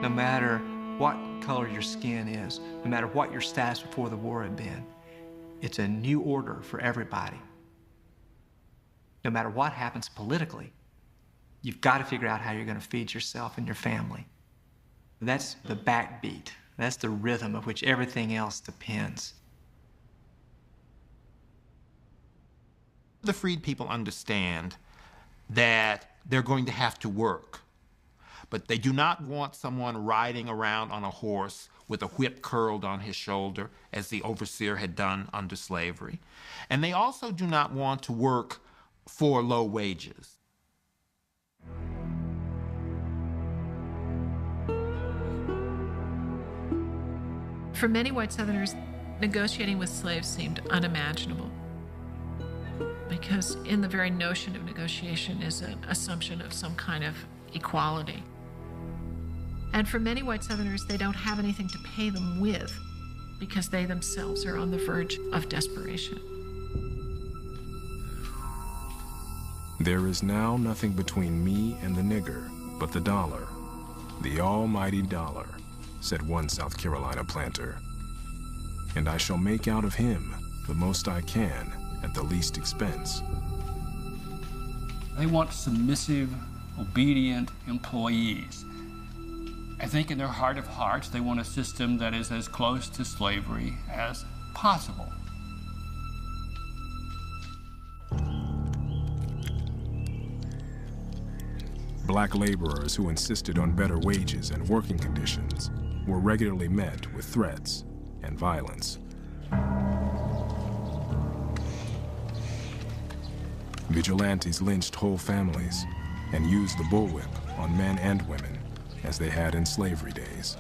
No matter what color your skin is, no matter what your status before the war had been. It's a new order for everybody. No matter what happens politically, you've got to figure out how you're going to feed yourself and your family. That's the backbeat. That's the rhythm of which everything else depends. The freed people understand that they're going to have to work, but they do not want someone riding around on a horse with a whip curled on his shoulder, as the overseer had done under slavery. And they also do not want to work for low wages. For many white Southerners, negotiating with slaves seemed unimaginable, because in the very notion of negotiation is an assumption of some kind of equality. And for many white Southerners, they don't have anything to pay them with because they themselves are on the verge of desperation. There is now nothing between me and the nigger but the dollar, the almighty dollar, said one South Carolina planter. And I shall make out of him the most I can at the least expense. They want submissive, obedient employees. I think in their heart of hearts, they want a system that is as close to slavery as possible. Black laborers who insisted on better wages and working conditions were regularly met with threats and violence. Vigilantes lynched whole families and used the bullwhip on men and women as they had in slavery days.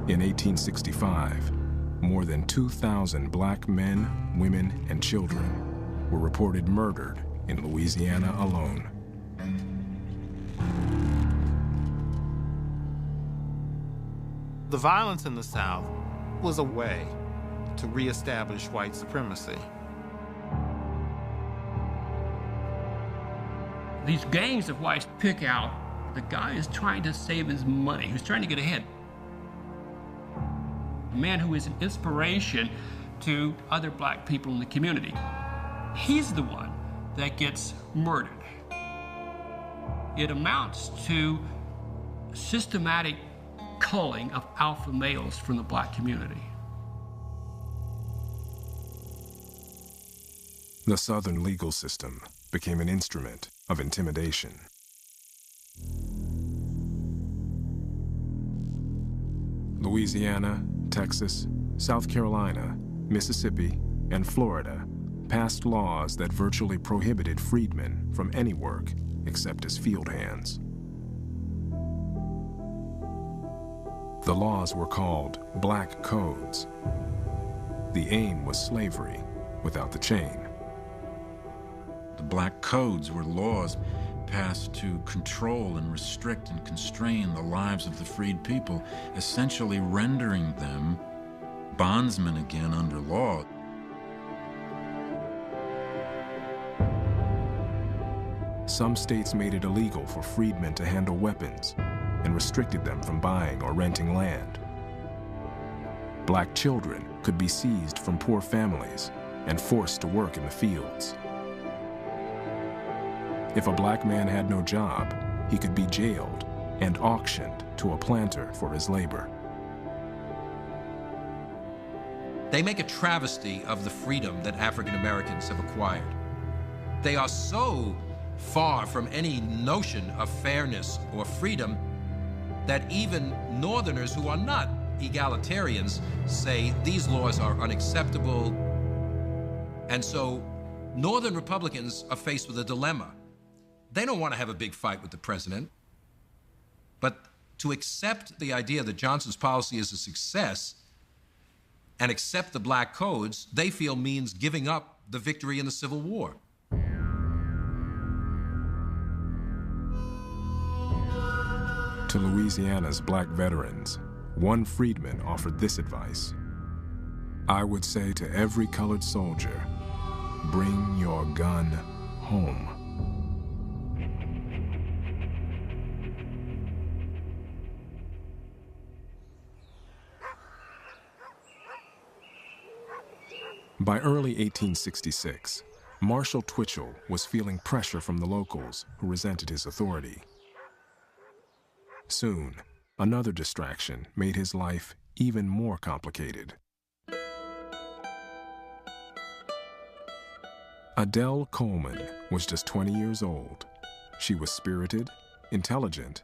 In 1865, more than 2,000 black men, women, and children were reported murdered in Louisiana alone. The violence in the South was a way to reestablish white supremacy. These gangs of whites pick out the guy who's trying to save his money, who's trying to get ahead. A man who is an inspiration to other black people in the community. He's the one that gets murdered. It amounts to systematic culling of alpha males from the black community. The Southern legal system became an instrument of intimidation. Louisiana, Texas, South Carolina, Mississippi, and Florida passed laws that virtually prohibited freedmen from any work except as field hands. The laws were called Black Codes. The aim was slavery without the chain. The Black Codes were laws passed to control and restrict and constrain the lives of the freed people, essentially rendering them bondsmen again under law. Some states made it illegal for freedmen to handle weapons and restricted them from buying or renting land. Black children could be seized from poor families and forced to work in the fields. If a black man had no job, he could be jailed and auctioned to a planter for his labor. They make a travesty of the freedom that African Americans have acquired. They are so far from any notion of fairness or freedom that even Northerners who are not egalitarians say these laws are unacceptable. And so Northern Republicans are faced with a dilemma. They don't want to have a big fight with the president, but to accept the idea that Johnson's policy is a success and accept the Black Codes, they feel means giving up the victory in the Civil War. To Louisiana's black veterans, one freedman offered this advice: I would say to every colored soldier, bring your gun home. By early 1866, Marshall Twitchell was feeling pressure from the locals who resented his authority. Soon, another distraction made his life even more complicated. Adele Coleman was just 20 years old. She was spirited, intelligent,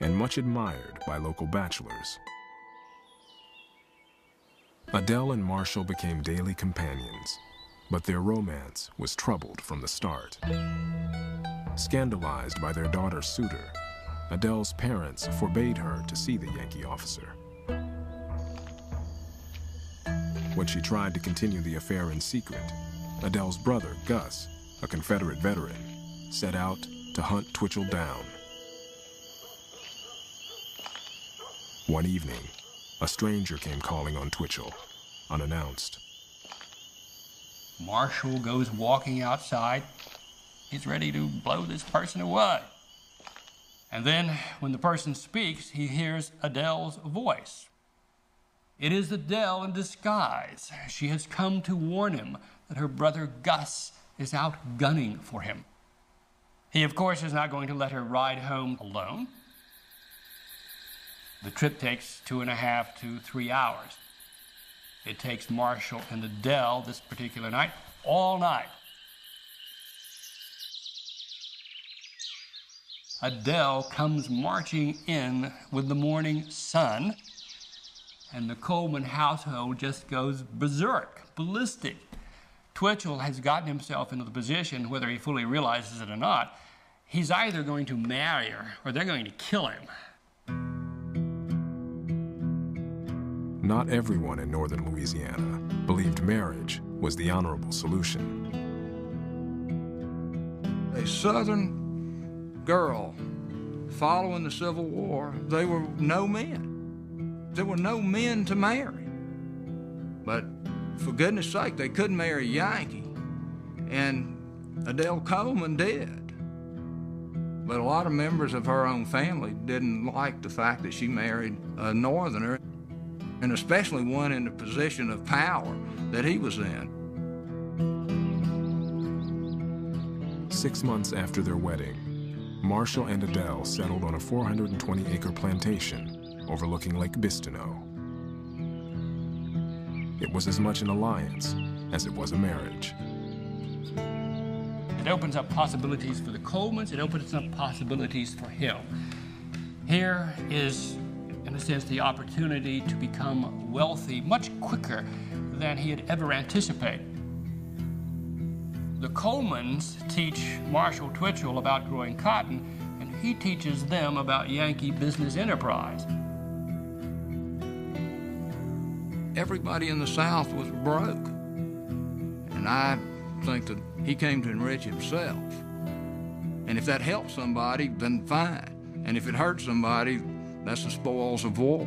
and much admired by local bachelors. Adele and Marshall became daily companions, but their romance was troubled from the start. Scandalized by their daughter's suitor, Adele's parents forbade her to see the Yankee officer. When she tried to continue the affair in secret, Adele's brother, Gus, a Confederate veteran, set out to hunt Twitchell down. One evening, a stranger came calling on Twitchell, unannounced. Marshall goes walking outside. He's ready to blow this person away. And then, when the person speaks, he hears Adele's voice. It is Adele in disguise. She has come to warn him that her brother Gus is out gunning for him. He, of course, is not going to let her ride home alone. The trip takes 2.5 to 3 hours. It takes Marshall and Adele this particular night, all night. Adele comes marching in with the morning sun, and the Coleman household just goes berserk, ballistic. Twitchell has gotten himself into the position, whether he fully realizes it or not, he's either going to marry her or they're going to kill him. Not everyone in northern Louisiana believed marriage was the honorable solution. A Southern girl following the Civil War, they were no men. There were no men to marry. But for goodness sake, they couldn't marry a Yankee. And Adele Coleman did. But a lot of members of her own family didn't like the fact that she married a Northerner, and especially one in the position of power that he was in. 6 months after their wedding, Marshall and Adele settled on a 420-acre plantation overlooking Lake Bistineau. It was as much an alliance as it was a marriage. It opens up possibilities for the Colemans. It opens up possibilities for him. Here is, in a sense, the opportunity to become wealthy much quicker than he had ever anticipated. The Colemans teach Marshall Twitchell about growing cotton, and he teaches them about Yankee business enterprise. Everybody in the South was broke, and I think that he came to enrich himself. And if that helped somebody, then fine. And if it hurt somebody, that's the spoils of war.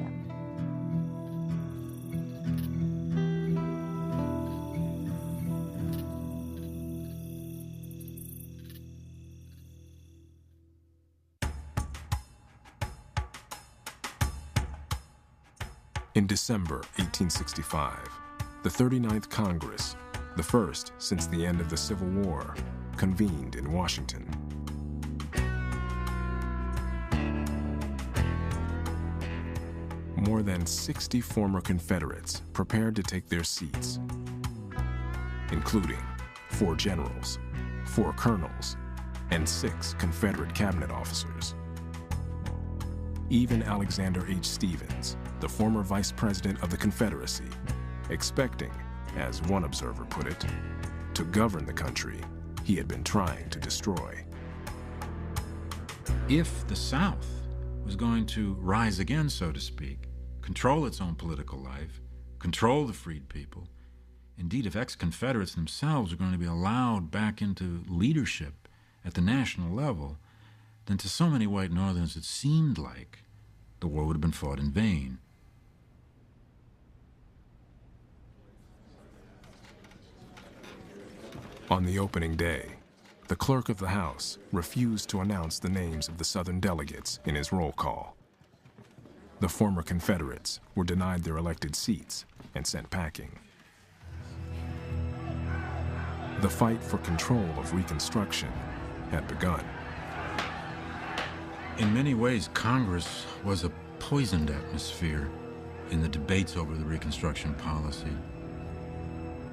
In December 1865, the 39th Congress, the first since the end of the Civil War, convened in Washington. More than 60 former Confederates prepared to take their seats, including 4 generals, 4 colonels, and 6 Confederate cabinet officers. Even Alexander H. Stephens, the former vice president of the Confederacy, expecting, as one observer put it, to govern the country he had been trying to destroy. If the South was going to rise again, so to speak, control its own political life, control the freed people, indeed, if ex-Confederates themselves were going to be allowed back into leadership at the national level, then to so many white Northerners it seemed like the war would have been fought in vain. On the opening day, the clerk of the House refused to announce the names of the Southern delegates in his roll call. The former Confederates were denied their elected seats and sent packing. The fight for control of Reconstruction had begun. In many ways, Congress was a poisoned atmosphere in the debates over the Reconstruction policy.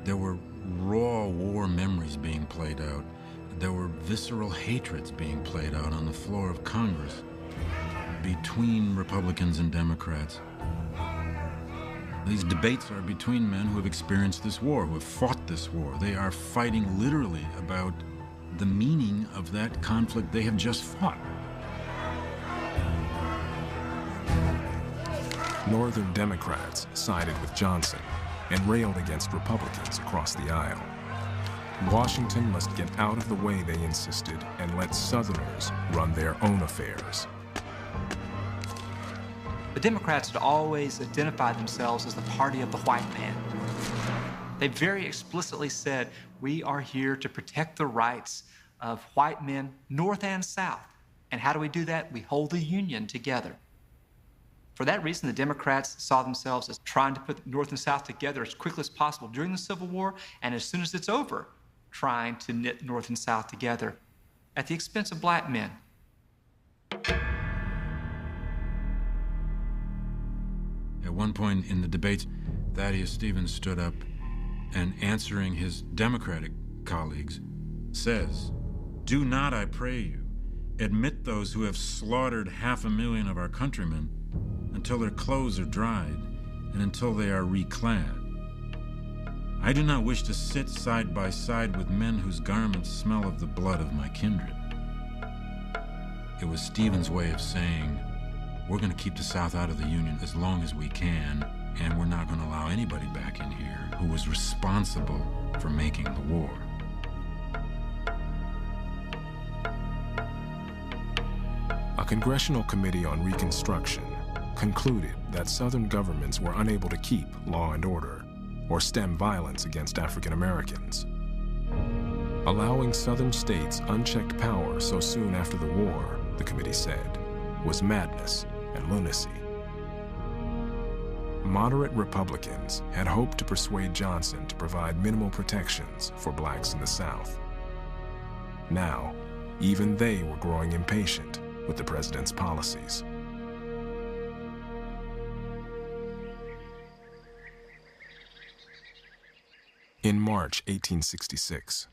There were raw war memories being played out. There were visceral hatreds being played out on the floor of Congress between Republicans and Democrats. These debates are between men who have experienced this war, who have fought this war. They are fighting literally about the meaning of that conflict they have just fought. Northern Democrats sided with Johnson and railed against Republicans across the aisle. Washington must get out of the way, they insisted, and let Southerners run their own affairs. The Democrats had always identified themselves as the party of the white man. They very explicitly said, we are here to protect the rights of white men, North and South. And how do we do that? We hold the Union together. For that reason, the Democrats saw themselves as trying to put North and South together as quickly as possible during the Civil War, and as soon as it's over, trying to knit North and South together at the expense of black men. At one point in the debates, Thaddeus Stevens stood up and, answering his Democratic colleagues, says, "Do not, I pray you, admit those who have slaughtered 500,000 of our countrymen until their clothes are dried and until they are reclad. I do not wish to sit side by side with men whose garments smell of the blood of my kindred." It was Stevens' way of saying, we're going to keep the South out of the Union as long as we can, and we're not going to allow anybody back in here who was responsible for making the war. A congressional committee on Reconstruction concluded that Southern governments were unable to keep law and order or stem violence against African Americans. Allowing Southern states unchecked power so soon after the war, the committee said, was madness and lunacy. Moderate Republicans had hoped to persuade Johnson to provide minimal protections for blacks in the South. Now, even they were growing impatient with the president's policies. In March 1866,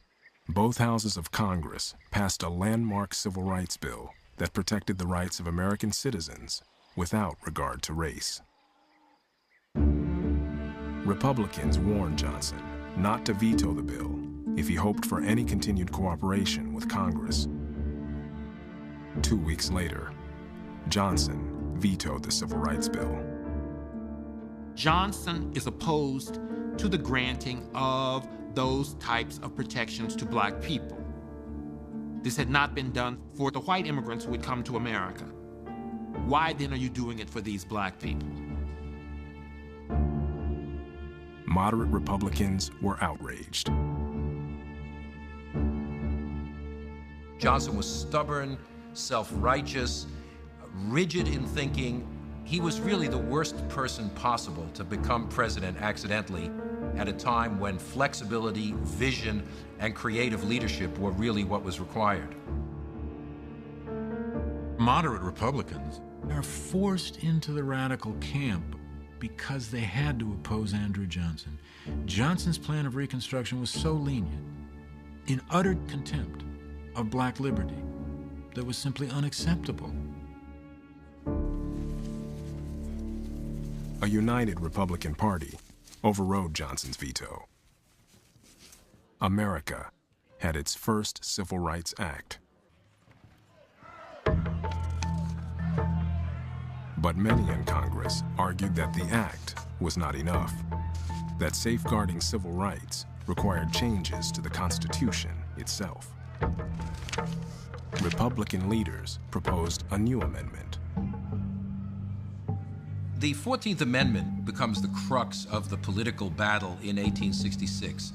both houses of Congress passed a landmark civil rights bill that protected the rights of American citizens without regard to race. Republicans warned Johnson not to veto the bill if he hoped for any continued cooperation with Congress. 2 weeks later, Johnson vetoed the Civil Rights Bill. Johnson is opposed to the granting of those types of protections to black people. This had not been done for the white immigrants who had come to America. Why then are you doing it for these black people? Moderate Republicans were outraged. Johnson was stubborn, self-righteous, rigid in thinking. He was really the worst person possible to become president accidentally at a time when flexibility, vision, and creative leadership were really what was required. Moderate Republicans are forced into the radical camp because they had to oppose Andrew Johnson. Johnson's plan of Reconstruction was so lenient, in utter contempt of black liberty, that was simply unacceptable. A united Republican Party overrode Johnson's veto. America had its first Civil Rights Act. But many in Congress argued that the act was not enough, that safeguarding civil rights required changes to the Constitution itself. Republican leaders proposed a new amendment. The 14th Amendment becomes the crux of the political battle in 1866.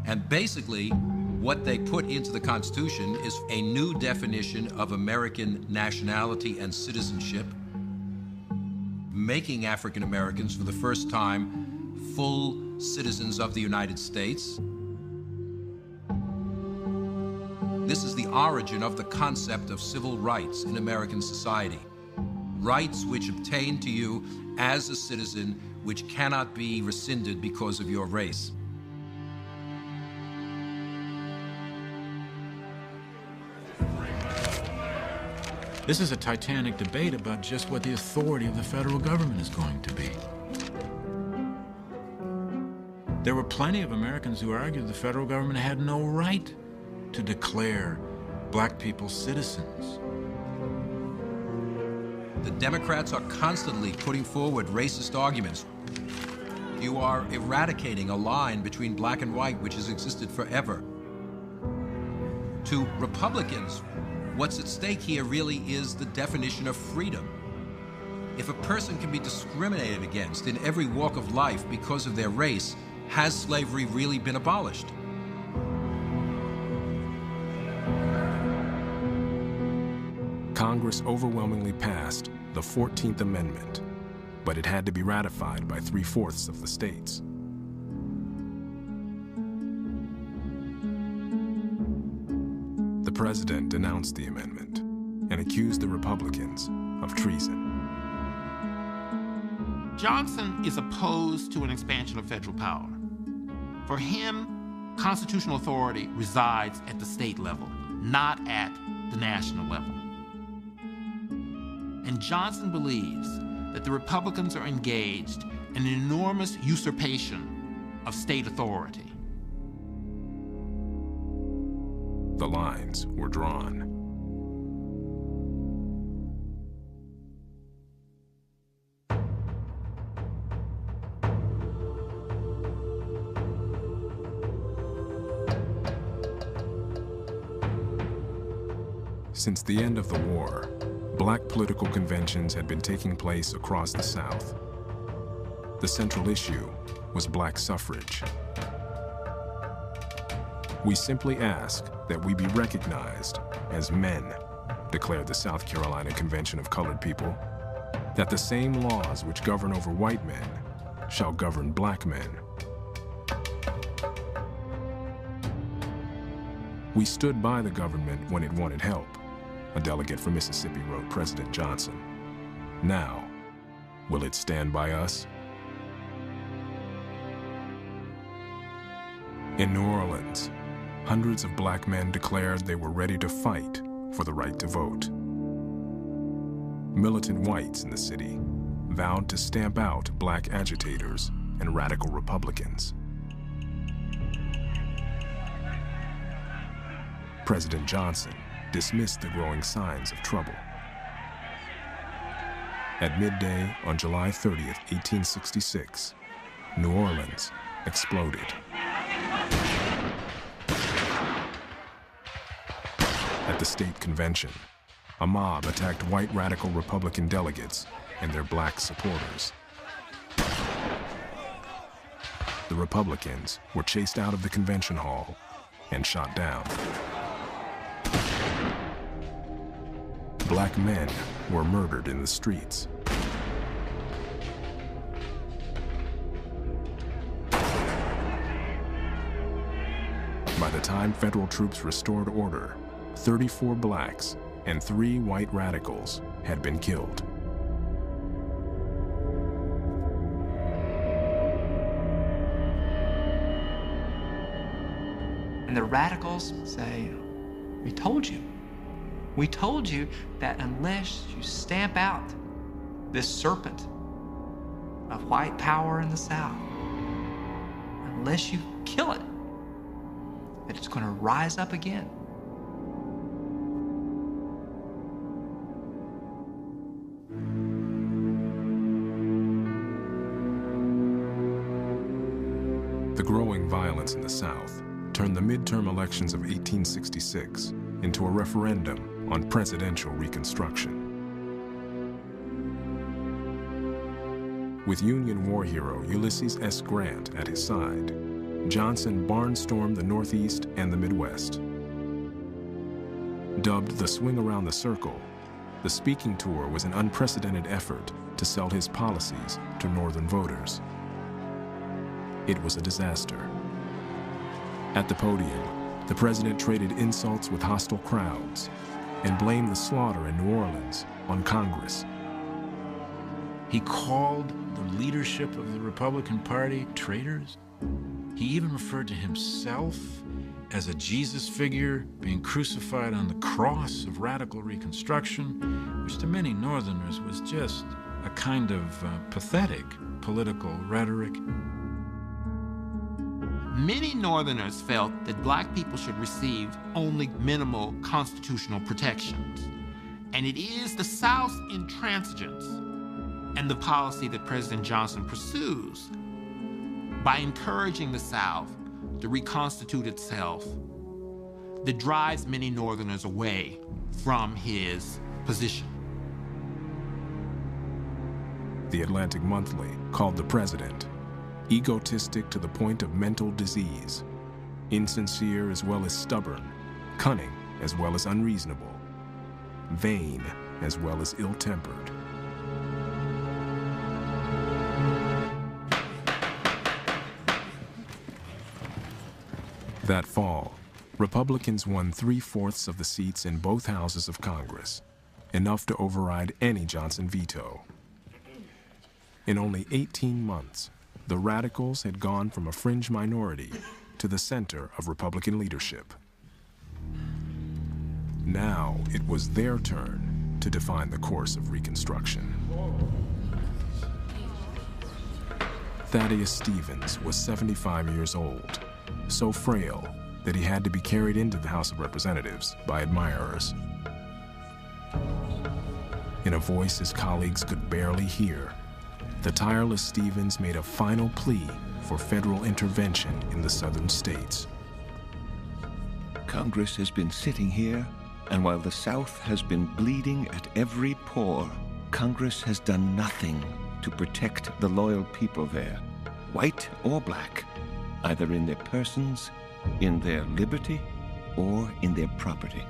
And basically, what they put into the Constitution is a new definition of American nationality and citizenship, making African Americans for the first time full citizens of the United States. origin of the concept of civil rights in American society. Rights which obtain to you as a citizen, which cannot be rescinded because of your race. This is a titanic debate about just what the authority of the federal government is going to be. There were plenty of Americans who argued the federal government had no right to declare black people citizens. The Democrats are constantly putting forward racist arguments. You are eradicating a line between black and white which has existed forever. To Republicans, what's at stake here really is the definition of freedom. If a person can be discriminated against in every walk of life because of their race, has slavery really been abolished? Congress overwhelmingly passed the 14th Amendment, but it had to be ratified by 3/4 of the states. The president denounced the amendment and accused the Republicans of treason. Johnson is opposed to an expansion of federal power. For him, constitutional authority resides at the state level, not at the national level. And Johnson believes that the Republicans are engaged in an enormous usurpation of state authority. The lines were drawn. Since the end of the war, black political conventions had been taking place across the South. The central issue was black suffrage. "We simply ask that we be recognized as men," declared the South Carolina Convention of Colored People, "that the same laws which govern over white men shall govern black men. We stood by the government when it wanted help," a delegate from Mississippi wrote President Johnson. "Now, will it stand by us?" In New Orleans, hundreds of black men declared they were ready to fight for the right to vote. Militant whites in the city vowed to stamp out black agitators and radical Republicans. President Johnson dismissed the growing signs of trouble. At midday on July 30th, 1866, New Orleans exploded. At the state convention, a mob attacked white radical Republican delegates and their black supporters. The Republicans were chased out of the convention hall and shot down. Black men were murdered in the streets. By the time federal troops restored order, 34 blacks and 3 white radicals had been killed. And the radicals say, "We told you. We told you that unless you stamp out this serpent of white power in the South, unless you kill it, that it's going to rise up again." The growing violence in the South turned the midterm elections of 1866 into a referendum on presidential Reconstruction. With Union war hero Ulysses S. Grant at his side, Johnson barnstormed the Northeast and the Midwest. Dubbed the Swing Around the Circle, the speaking tour was an unprecedented effort to sell his policies to Northern voters. It was a disaster. At the podium, The president traded insults with hostile crowds and blamed the slaughter in New Orleans on Congress. He called the leadership of the Republican Party traitors. He even referred to himself as a Jesus figure being crucified on the cross of radical Reconstruction, which to many Northerners was just a kind of pathetic political rhetoric. Many Northerners felt that black people should receive only minimal constitutional protections. And it is the South's intransigence and the policy that President Johnson pursues by encouraging the South to reconstitute itself that drives many Northerners away from his position. The Atlantic Monthly called the president egotistic to the point of mental disease, insincere as well as stubborn, cunning as well as unreasonable, vain as well as ill-tempered. That fall, Republicans won 3/4 of the seats in both houses of Congress, enough to override any Johnson veto. In only 18 months, the radicals had gone from a fringe minority to the center of Republican leadership. Now it was their turn to define the course of Reconstruction. Thaddeus Stevens was 75 years old, so frail that he had to be carried into the House of Representatives by admirers. In a voice his colleagues could barely hear, the tireless Stevens made a final plea for federal intervention in the southern states. Congress has been sitting here, and while the South has been bleeding at every pore, Congress has done nothing to protect the loyal people there, white or black, either in their persons, in their liberty, or in their property.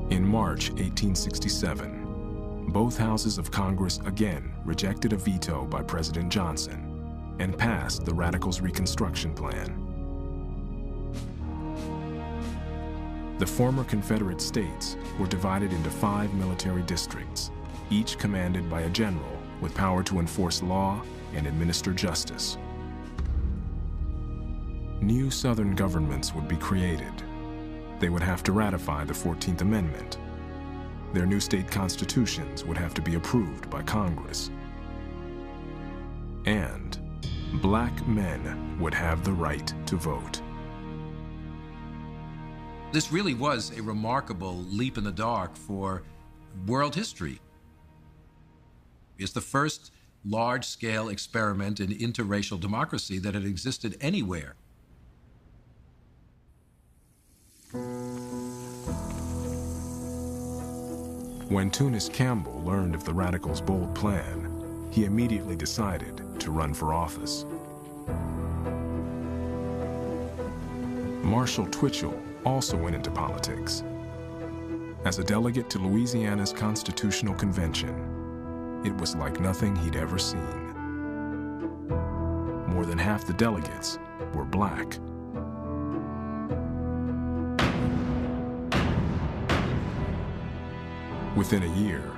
In March 1867, both houses of Congress again rejected a veto by President Johnson and passed the Radicals' Reconstruction Plan. The former Confederate states were divided into 5 military districts, each commanded by a general with power to enforce law and administer justice. New Southern governments would be created. They would have to ratify the 14th Amendment. Their new state constitutions would have to be approved by Congress. And black men would have the right to vote. This really was a remarkable leap in the dark for world history. It's the first large-scale experiment in interracial democracy that had existed anywhere. When Tunis Campbell learned of the radicals' bold plan, he immediately decided to run for office. Marshall Twitchell also went into politics. As a delegate to Louisiana's Constitutional Convention, it was like nothing he'd ever seen. More than half the delegates were black. Within a year,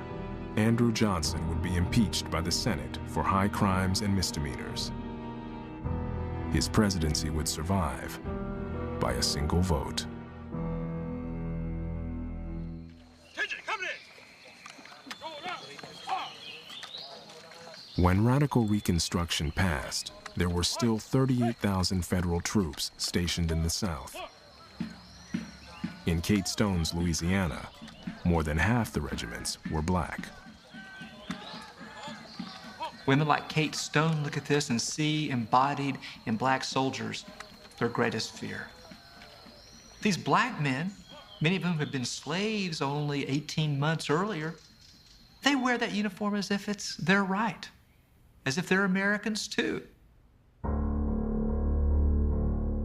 Andrew Johnson would be impeached by the Senate for high crimes and misdemeanors. His presidency would survive by a single vote. When radical Reconstruction passed, there were still 38,000 federal troops stationed in the South. In Kate Stone's Louisiana, more than half the regiments were black. Women like Kate Stone look at this and see embodied in black soldiers their greatest fear. These black men, many of whom had been slaves only 18 months earlier, they wear that uniform as if it's their right, as if they're Americans too.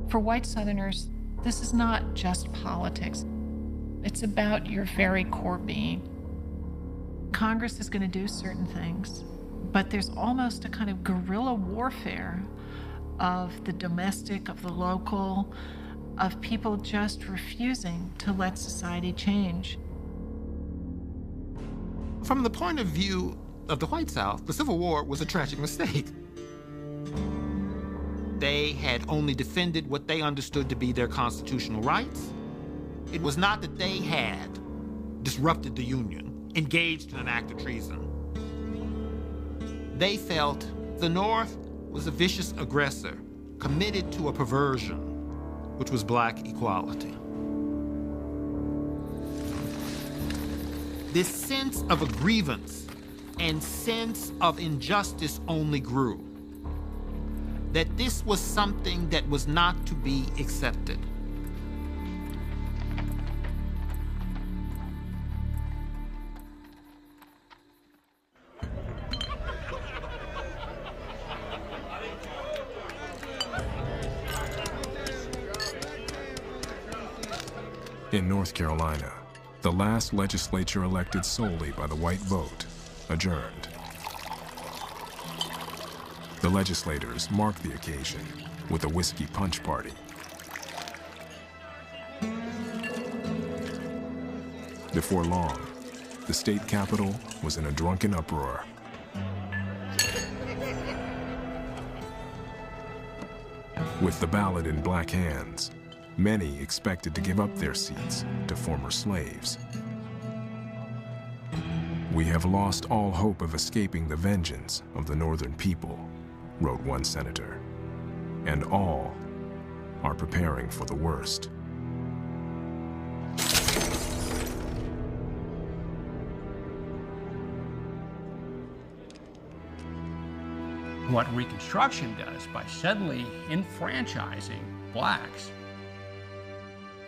For white Southerners, this is not just politics. It's about your very core being. Congress is going to do certain things, but there's almost a kind of guerrilla warfare of the domestic, of the local, of people just refusing to let society change. From the point of view of the white South, the Civil War was a tragic mistake. They had only defended what they understood to be their constitutional rights. It was not that they had disrupted the Union, engaged in an act of treason. They felt the North was a vicious aggressor, committed to a perversion, which was black equality. This sense of a grievance and sense of injustice only grew. That this was something that was not to be accepted. In North Carolina, the last legislature elected solely by the white vote adjourned. The legislators marked the occasion with a whiskey punch party. Before long, the state capitol was in a drunken uproar. With the ballot in black hands, many expected to give up their seats to former slaves. "We have lost all hope of escaping the vengeance of the Northern people," wrote one senator, "and all are preparing for the worst." What Reconstruction does by suddenly enfranchising blacks,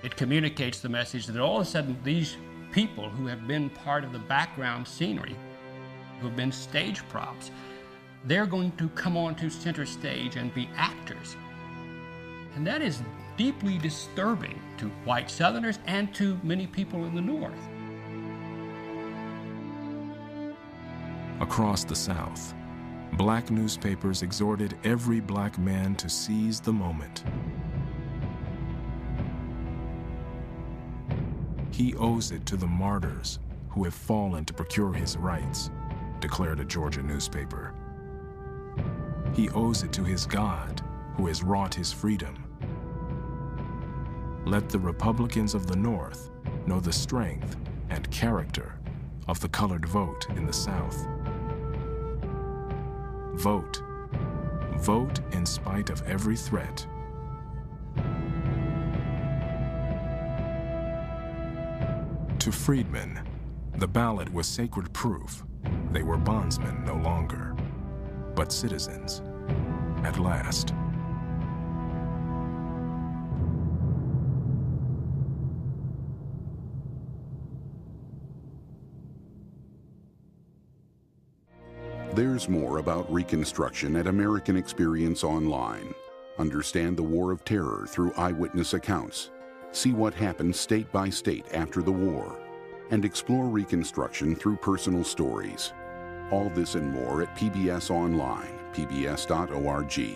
it communicates the message that all of a sudden these people who have been part of the background scenery, who have been stage props, they're going to come onto center stage and be actors. And that is deeply disturbing to white Southerners and to many people in the North. Across the South, black newspapers exhorted every black man to seize the moment. "He owes it to the martyrs who have fallen to procure his rights," declared a Georgia newspaper. "He owes it to his God who has wrought his freedom. Let the Republicans of the North know the strength and character of the colored vote in the South. Vote. Vote in spite of every threat." To freedmen, the ballot was sacred proof they were bondsmen no longer, but citizens at last. There's more about Reconstruction at American Experience Online. Understand the War of Terror through eyewitness accounts. See what happened state by state after the war. And explore Reconstruction through personal stories. All this and more at PBS Online, pbs.org.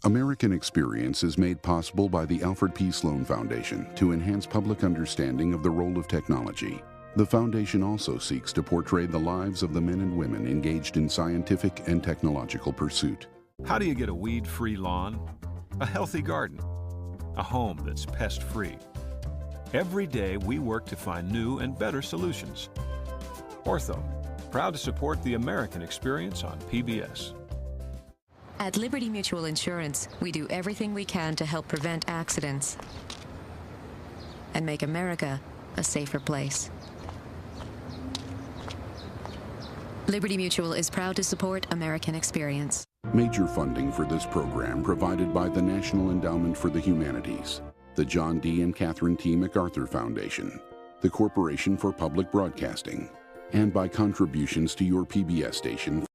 American Experience is made possible by the Alfred P. Sloan Foundation to enhance public understanding of the role of technology. The foundation also seeks to portray the lives of the men and women engaged in scientific and technological pursuit. How do you get a weed-free lawn, a healthy garden, a home that's pest-free? Every day we work to find new and better solutions. Ortho, proud to support the American Experience on PBS. At Liberty Mutual Insurance, we do everything we can to help prevent accidents and make America a safer place. Liberty Mutual is proud to support American Experience. Major funding for this program provided by the National Endowment for the Humanities, the John D. and Catherine T. MacArthur Foundation, the Corporation for Public Broadcasting, and by contributions to your PBS station.